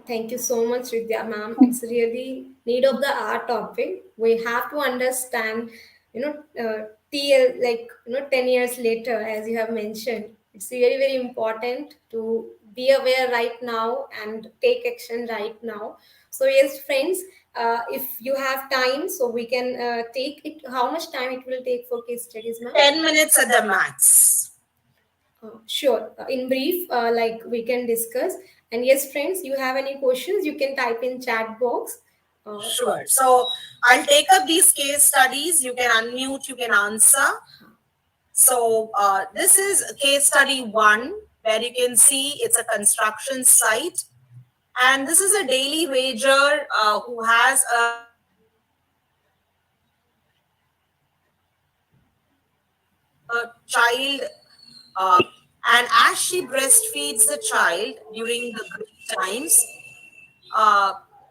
Thank you so much, Vidya ma'am. It's really need of the hour topic. We have to understand, TL, like 10 years later, as you have mentioned, it's very very important to be aware right now and take action right now. So yes, friends, if you have time, so we can take it. How much time it will take for case studies, ma'am? 10 minutes at the max. Sure. In brief, like we can discuss. And yes, friends, you have any questions, you can type in chat box. Sure. So I'll take up these case studies. You can unmute, you can answer. So this is case study 1, where you can see it's a construction site. And this is a daily wager who has a child, and as she breastfeeds the child during the great times,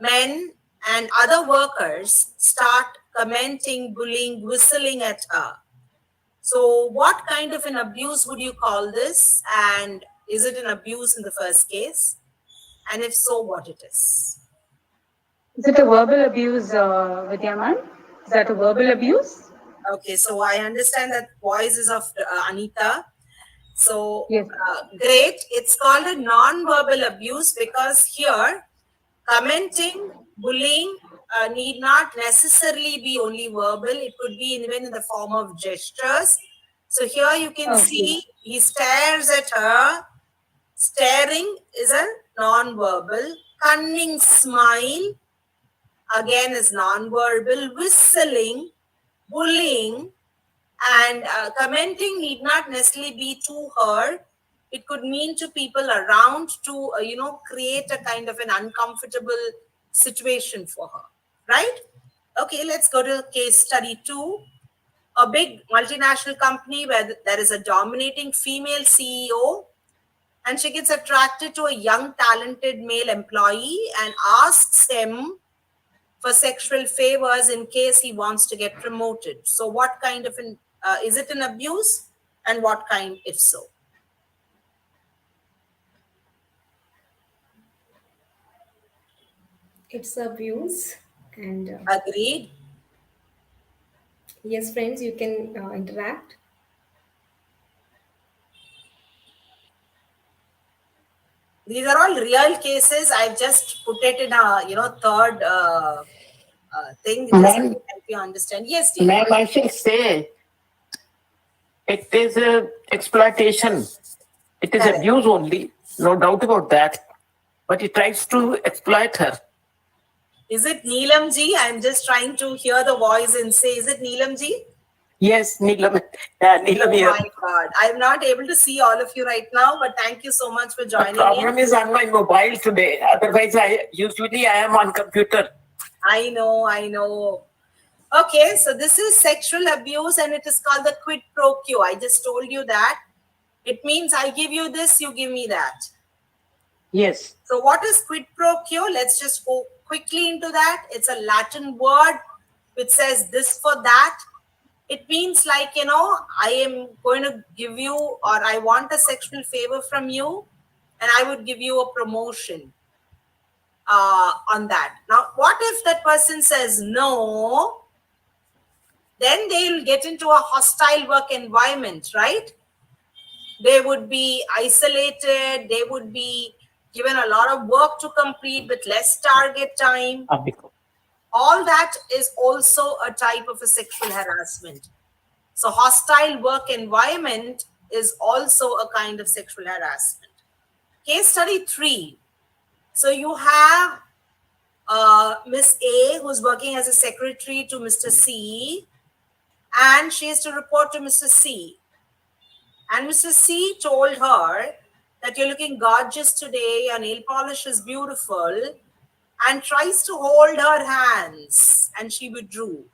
men and other workers start commenting, bullying, whistling at her. So, what kind of an abuse would you call this? And is it an abuse in the first case? And if so, what it is? Is it a verbal abuse, Vidya ma'am? Is that a verbal abuse? Okay, so I understand that voice is of Anita. So, Yes. great. It's called a non-verbal abuse because here, commenting, bullying need not necessarily be only verbal. It could be even in the form of gestures. So here you can see he stares at her. Staring is a non-verbal. Cunning smile again is non-verbal. Whistling, bullying, and commenting need not necessarily be to her. It could mean to people around to create a kind of an uncomfortable situation for her, right? Okay, let's go to case study 2. A big multinational company where there is a dominating female CEO, and she gets attracted to a young talented male employee and asks him for sexual favors in case he wants to get promoted. So, what kind of an is it an abuse, and what kind, if so? It's abuse. And Agreed. yes, friends, you can interact. These are all real cases. I've just put it in a third thing just to Ma'am, help you understand. Yes, dear. ma'am, I should say it is exploitation. It is Correct. abuse only, no doubt about that. But he tries to exploit her. Is it Neelam ji? I'm just trying to hear the voice and say, is it Neelam ji? Yes, Neelam, Neelam Oh here. my God. I'm not able to see all of you right now, but thank you so much for The joining problem in. is on my mobile today. Otherwise, I am on computer. I know. Okay, so this is sexual abuse and it is called the quid pro quo. I just told you that. It means I give you this, you give me that. Yes. So what is quid pro quo? Let's just go quickly into that. It's a Latin word which says this for that. It means like, I am going to give you, or I want a sexual favor from you, and I would give you a promotion on that. Now, what if that person says no? Then they'll get into a hostile work environment, right? They would be isolated. They would be given a lot of work to complete with less target time. All that is also a type of a sexual harassment. So hostile work environment is also a kind of sexual harassment. Case study 3. So you have Miss A who's working as a secretary to Mr. C, and she is to report to Mr. C. And Mr. C told her that you're looking gorgeous today, your nail polish is beautiful, and tries to hold her hands, and she withdrew.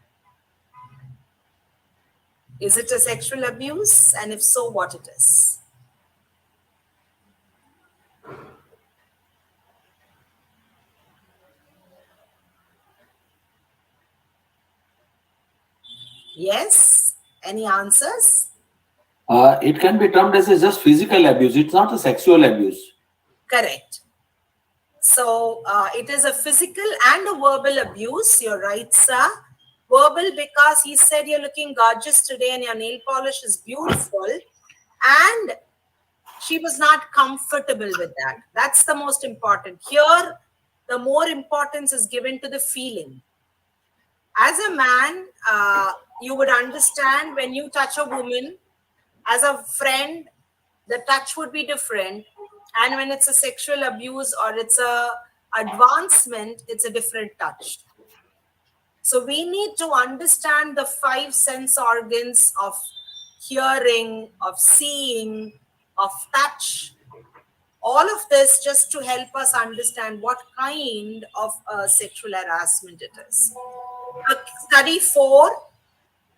Is it a sexual abuse? And if so, what it is? Yes? Any answers? It can be termed as a just physical abuse. It's not a sexual abuse. Correct. So it is a physical and a verbal abuse. You're right, sir. Verbal because he said you're looking gorgeous today and your nail polish is beautiful. And she was not comfortable with that. That's the most important. Here, the more importance is given to the feeling. As a man, you would understand when you touch a woman, as a friend, the touch would be different. And when it's a sexual abuse or it's a advancement, it's a different touch. So we need to understand the 5 sense organs of hearing, of seeing, of touch, all of this just to help us understand what kind of sexual harassment it is. Study 4,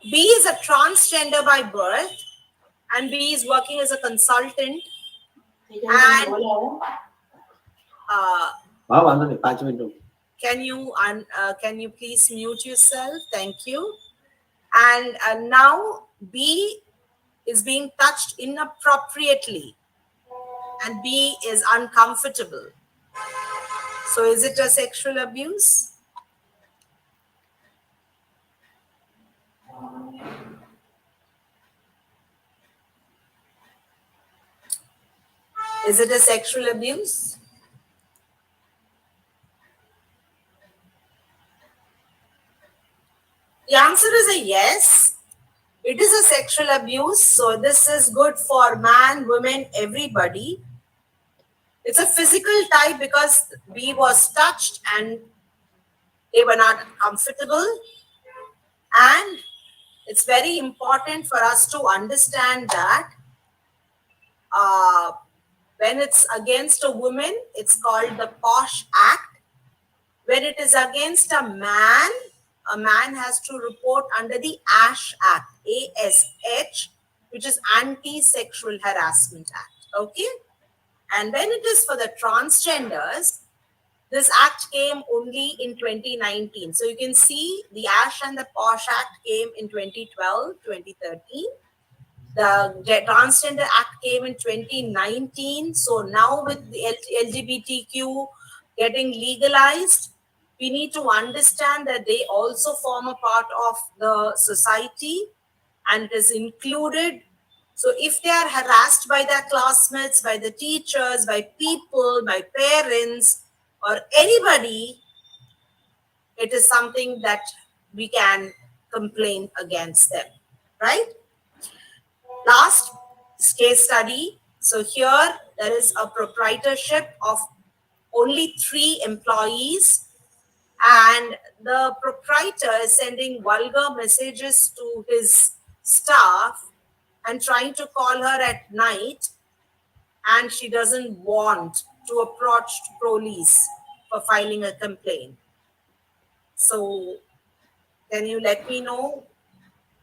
B is a transgender by birth, and B is working as a consultant. And can you please mute yourself? Thank you. And now B is being touched inappropriately, and B is uncomfortable. So is it a sexual abuse? Is it a sexual abuse? The answer is a yes. It is a sexual abuse. So this is good for man, women, everybody. It's a physical type because B was touched and they were not comfortable. And it's very important for us to understand that when it's against a woman, it's called the POSH Act. When it is against a man has to report under the ASH Act, ASH, which is Anti-Sexual Harassment Act. Okay? And when it is for the transgenders, this act came only in 2019. So you can see the ASH and the POSH Act came in 2012, 2013. The Transgender Act came in 2019. So now with the LGBTQ getting legalized, we need to understand that they also form a part of the society and it is included. So if they are harassed by their classmates, by the teachers, by people, by parents, or anybody, it is something that we can complain against them, right? Last case study. So here there is a proprietorship of only 3 employees, and the proprietor is sending vulgar messages to his staff and trying to call her at night, and she doesn't want to approach police for filing a complaint. So can you let me know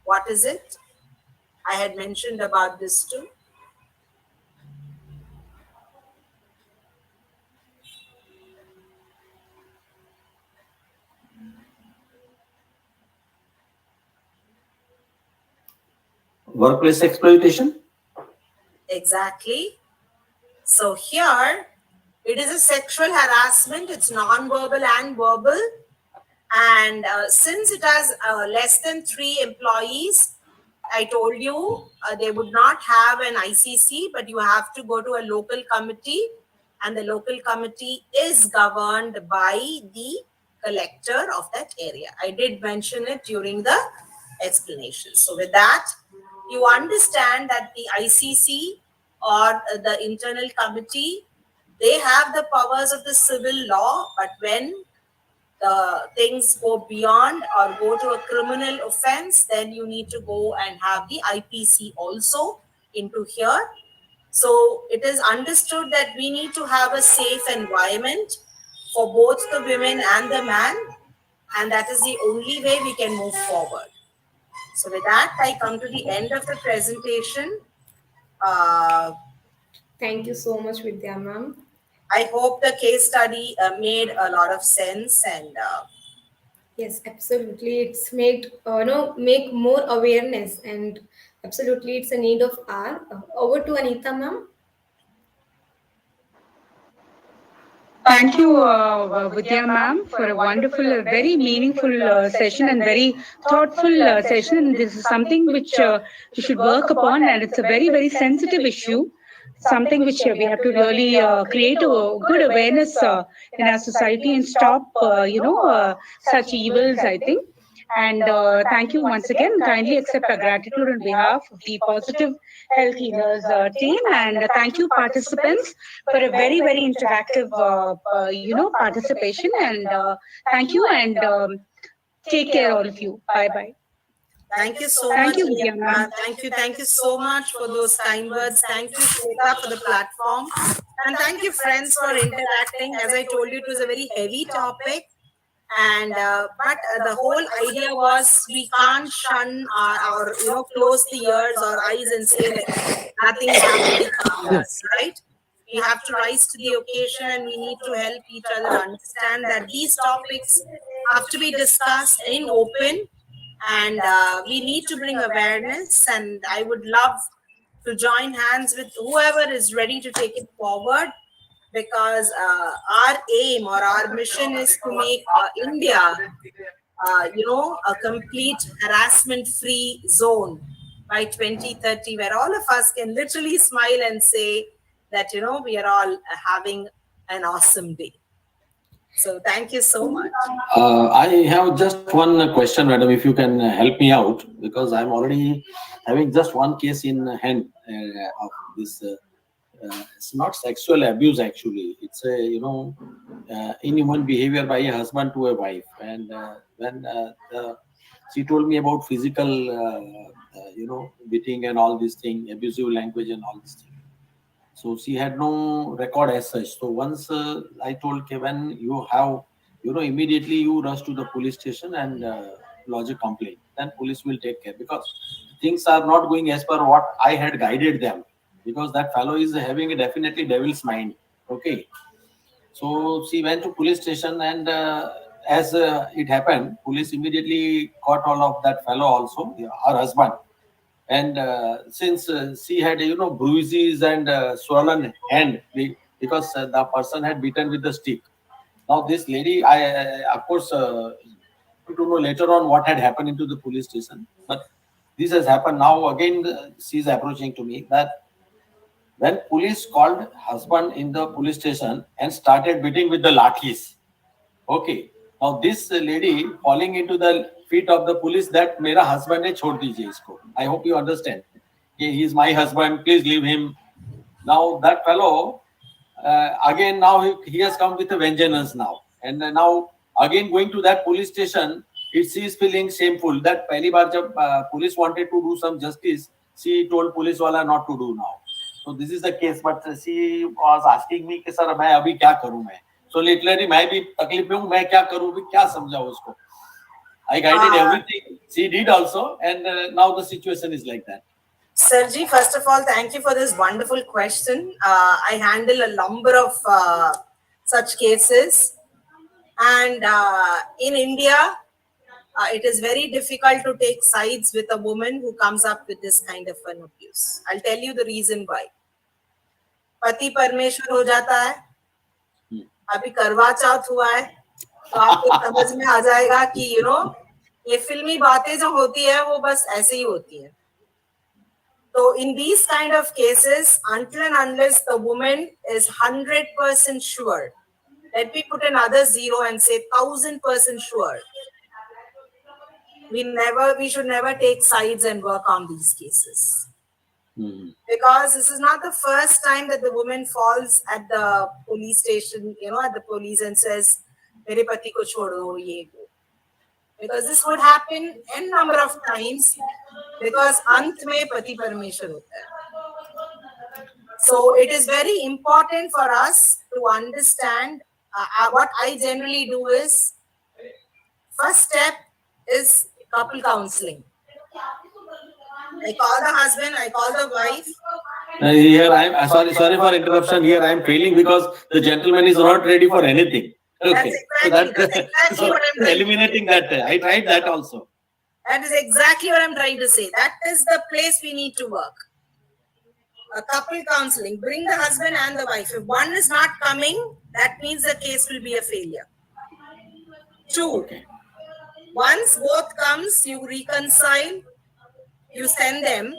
what is it? I had mentioned about this too. Workplace exploitation? Exactly. So here, it is a sexual harassment. It's non-verbal and verbal. And since it has less than 3 employees, I told you they would not have an ICC, but you have to go to a local committee. And the local committee is governed by the collector of that area. I did mention it during the explanation. So with that, you understand that the ICC or the internal committee, they have the powers of the civil law, but when the things go beyond or go to a criminal offense, then you need to go and have the IPC also into here. So it is understood that we need to have a safe environment for both the women and the man, and that is the only way we can move forward. So with that, I come to the end of the presentation. Thank you so much, Vidya ma'am. I hope the case study made a lot of sense, and Yes, absolutely. It's made make more awareness, and absolutely, it's a need of our. Over to Anita ma'am. Thank you, Vidya ma'am, for a wonderful, very meaningful session and very thoughtful session. And this is something which we should work upon, and it's a very, very sensitive issue. something which we have to really create a good awareness in our society and stop, such evils, I think. And thank you once again. Kindly accept our gratitude on behalf of the Positive Health Healers team. And thank you, participants, for a very, very interactive, participation. And thank you. And take care, all of you. Bye bye. Thank you so Thank much, you, Vidya Anita. ma'am. Thank you so much for those kind words. Thank you, Shweta, for the platform. And thank you, friends, for interacting. As I told you, it was a very heavy topic. And but the whole idea was we can't shun or close the ears or eyes and say like nothing is happening around us, right? We have to rise to the occasion and we need to help each other understand that these topics have to be discussed in open, and we need to bring awareness. And I would love to join hands with whoever is ready to take it forward, because our aim or our mission is to make India, a complete harassment free zone by 2030, where all of us can literally smile and say that, we are all having an awesome day. So thank you so much. I have just one question, madam, if you can help me out, because I'm already having just one case in hand of this. It's not sexual abuse actually. It's a inhuman behavior by a husband to a wife, and when she told me about physical, beating and all these things, abusive language and all these things. So she had no record as such. So once I told, okay, when you have, immediately you rush to the police station and lodge a complaint. Then police will take care, because things are not going as per what I had guided them. Because that fellow is having a definitely devil's mind. Okay. So she went to police station, and as it happened, police immediately caught hold of that fellow also, her husband. And since she had bruises and swollen hand, because the person had beaten with the stick. Now this lady, I of course to know later on what had happened into the police station, but this has happened now again. She is approaching to me that when police called husband in the police station and started beating with the lathis. Okay. Now this lady falling into the feet of the police that मेरा husband है, छोड़ दीजिए इसको. I hope you understand. He is my husband. Please leave him. Now that fellow again now he has come with a vengeance now, and now again going to that police station. She is feeling shameful that पहली बार जब police wanted to do some justice, she told police वाला not to do now. So this is the case, but she was asking me कि sir मैं अभी क्या करूं मैं. So literally मैं भी तकलीफ में हूँ, मैं क्या करूँ, भी क्या समझाऊँ उसको. I guided everything. She did also, and now the situation is like that. Sergi, first of all, thank you for this wonderful question. I handle a number of such cases, and in India, it is very difficult to take sides with a woman who comes up with this kind of an abuse. I'll tell you the reason why. पति परमेश्वर हो जाता है, अभी करवा चौथ हुआ है, तो आपको समझ में आ जाएगा कि ये फिल्मी बातें जो होती है वो बस ऐसे ही होती है. So in these kind of cases, until and unless the woman is 100% sure, let me put another zero and say 1000% sure, we should never take sides and work on these cases. Because this is not the first time that the woman falls at the police station, at the police and says, "Mere pati ko chodo ye wo." Because this would happen n number of times, because ant mein pati parmeshwar hota hai. So it is very important for us to understand. What I generally do is, first step is couple counseling. I call the husband, I call the wife. Here I'm sorry for interruption. Here I'm failing because the gentleman is not ready for anything. Okay, that's exactly what I'm eliminating that. I tried that also. That is exactly what I'm trying to say. That is the place we need to work. A couple counseling. Bring the husband and the wife. If one is not coming, that means the case will be a failure. 2. Okay. Once both comes, you reconcile, you send them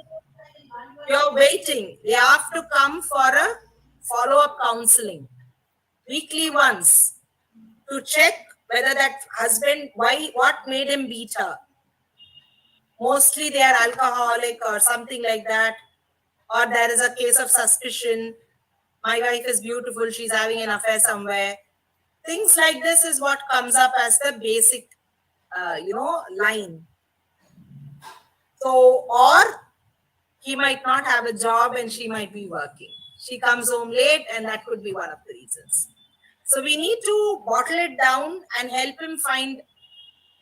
you're waiting. They have to come for a follow-up counseling weekly once to check whether that husband, what made him beat her. Mostly they are alcoholic or something like that, or there is a case of suspicion. My wife is beautiful, she's having an affair somewhere. Things like this is what comes up as the basic, line. So, or he might not have a job and she might be working. She comes home late, and that could be one of the reasons. So we need to bottle it down and help him find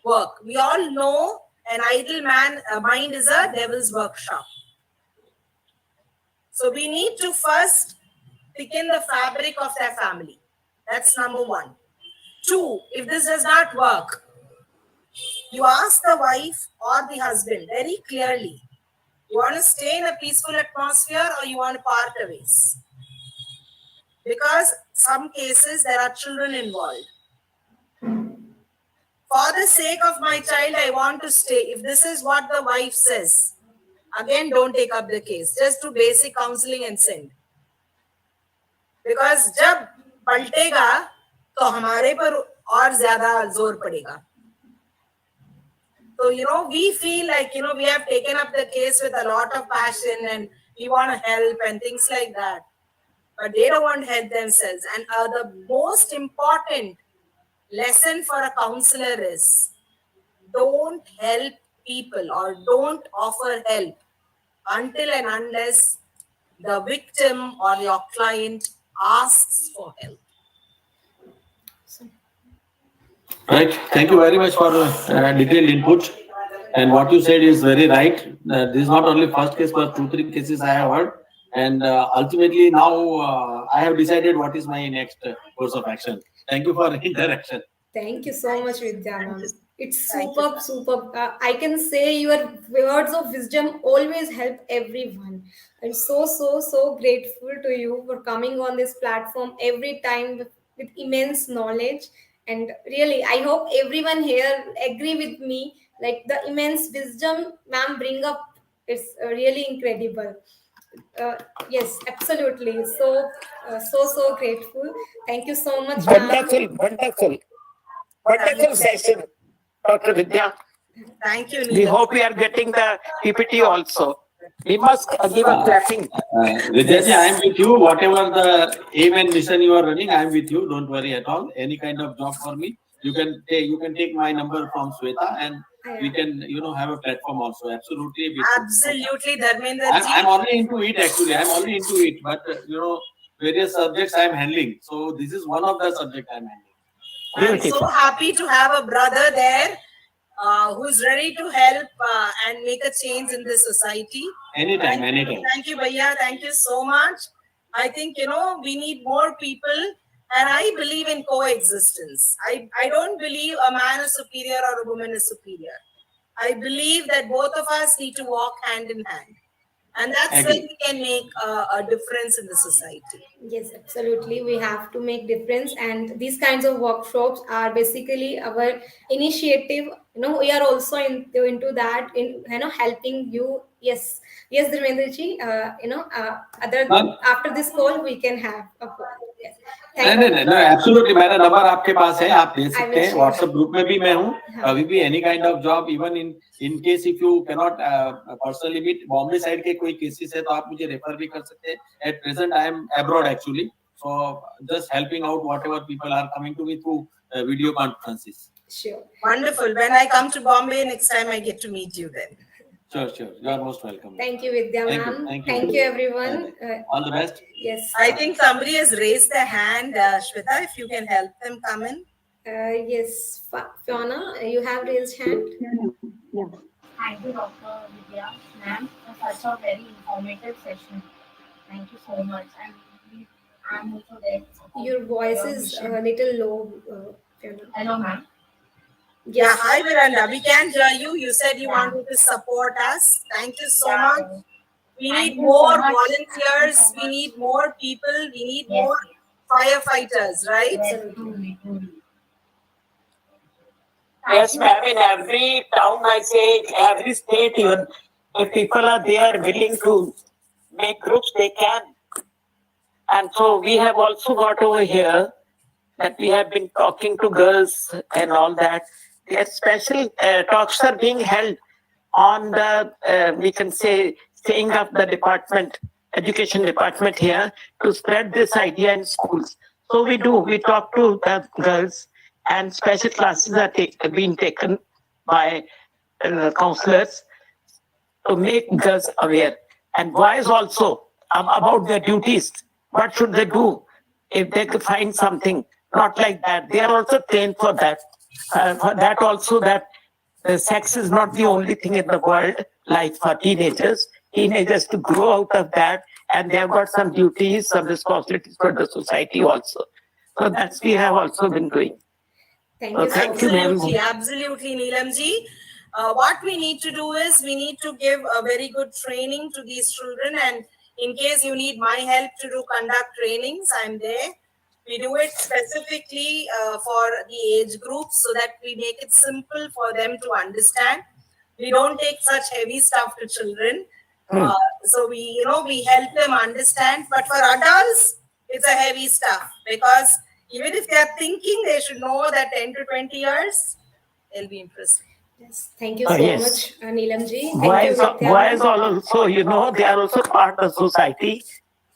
work. We all know an idle mind is a devil's workshop. So we need to first pick in the fabric of their family. That's number one. Two, if this does not work, you ask the wife or the husband very clearly, you want to stay in a peaceful atmosphere or you want to part ways? Because some cases there are children involved. For the sake of my child, I want to stay. If this is what the wife says, again, don't take up the case. Just do basic counseling and send. Because जब पलटेगा तो हमारे पर और ज़्यादा जोर पड़ेगा. So, we feel like, we have taken up the case with a lot of passion and we want to help and things like that. But they don't want to help themselves. And the most important lesson for a counselor is don't help people or don't offer help until and unless the victim or your client asks for help. Right. Thank you very much for detailed input. And what you said is very right. This is not only first case, but 2-3 cases I have heard. And ultimately now I have decided what is my next course of action. Thank you for interaction. Thank you so much, Vidya ma'am. It's superb, superb. I can say your words of wisdom always help everyone. I'm so grateful to you for coming on this platform every time with immense knowledge. And really, I hope everyone here agree with me. Like the immense wisdom ma'am bring up, it's really incredible. Yes, absolutely. So grateful. Thank you so much, ma'am. Wonderful session, Dr. Vidya. Thank you, We Neela. hope we are getting the PPT also. We must give a clapping. Vidyaji, I am with you. Whatever the aim and mission you are running, I am with you. Don't worry at all. Any kind of job for me, you can take my number from Shweta, and we can have a platform also. Absolutely. Absolutely, Dharmender I'm already into it actually. I'm already into it, but various subjects I'm handling. So this is one of the subjects I'm handling. I'm so happy to have a brother there who's ready to help and make a change in this society. Anytime. Thank you, Bhaiya. Thank you so much. I think, we need more people, and I believe in coexistence. I don't believe a man is superior or a woman is superior. I believe that both of us need to walk hand in hand. And that's when we can make a difference in the society. Yes, absolutely. We have to make difference, and these kinds of workshops are basically our initiative. We are also into that in helping you. Yes, Dharmendraji. After this call, we can have a call. Yes. नहीं absolutely मेरा number आपके पास है, आप दे सकते हैं. WhatsApp group में भी मैं हूँ. कभी भी any kind of job, even in case if you can not personally meet, Bombay side के कोई केसेस है तो आप मुझे रेफर भी कर सकते हैं. At present I am abroad actually, so just helping out whatever people are coming to me through video conferences. Sure. Wonderful. When I come to Bombay next time, I get to meet you then. Sure. You are most welcome. Thank you, Vidya ma'am. Thank you, everyone. All the best. Yes. I think somebody has raised their hand. Shweta, if you can help them come in. Yes, Fiona, you have raised hand. Yeah. Thank you, Dr. Vidya, ma'am, for such a very informative session. Thank you so much. I'm also there. Your voice is a little low, Fiona. Hello, ma'am. Yes. Yeah, hi Miranda. We can't hear you. You said you wanted to support us. Thank you so much. We need more volunteers. We need more people. We need more firefighters, right? Yes, ma'am. In every town, I say, every state, even if people are there willing to make groups, they can. And so we have also got over here that we have been talking to girls and all that. Their special talks are being held on the, we can say, staying up the department, education department here to spread this idea in schools. So we do, we talk to the girls, and special classes are being taken by counselors to make girls aware. And boys also about their duties. What should they do if they could find something? Not like that. They are also trained for that. For that also, that sex is not the only thing in the world, like for teenagers. Teenagers to grow out of that, and they have got some duties, some responsibilities for the society also. So that's we have also been doing. Thank you so Thank you, ma'am. Absolutely, absolutely, Neelamji. What we need to do is we need to give a very good training to these children, and in case you need my help to do conduct trainings, I'm there. We do it specifically for the age groups so that we make it simple for them to understand. We don't take such heavy stuff to children. So we help them understand. But for adults, it's a heavy stuff, because even if they're thinking, they should know that 10 to 20 years, they'll be in prison. Yes, thank you so Yes. much, Neelamji. Thank Boys, you, Vidya. boys also, they are also part of society.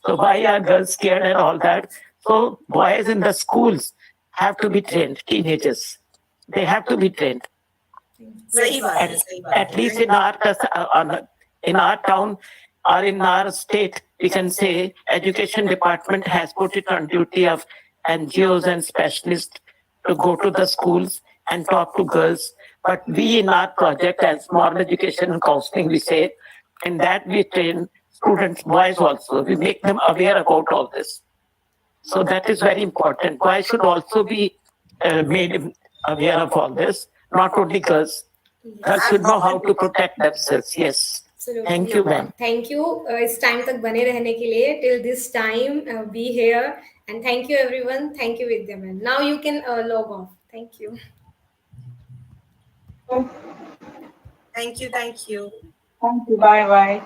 So why are girls scared and all that? So boys in the schools have to be trained, teenagers. They have to be trained. Sahi baat hai, sahi baat At hai. least in our town or in our state, we can say education department has put it on duty of NGOs and specialists to go to the schools and talk to girls. But we in our project as moral education and counseling, we say, in that we train students, boys also. We make them aware about all this. So that is very important. Boys should also be made aware of all this, not only girls. Girls should know how to protect themselves. Yes. Absolutely. Thank you, ma'am. Thank you. इस time तक बने रहने के लिए, till this time be here, and thank you everyone. Thank you Vidya ma'am. Now you can log off. Thank you. Thank you, thank you. Thank you. Bye bye.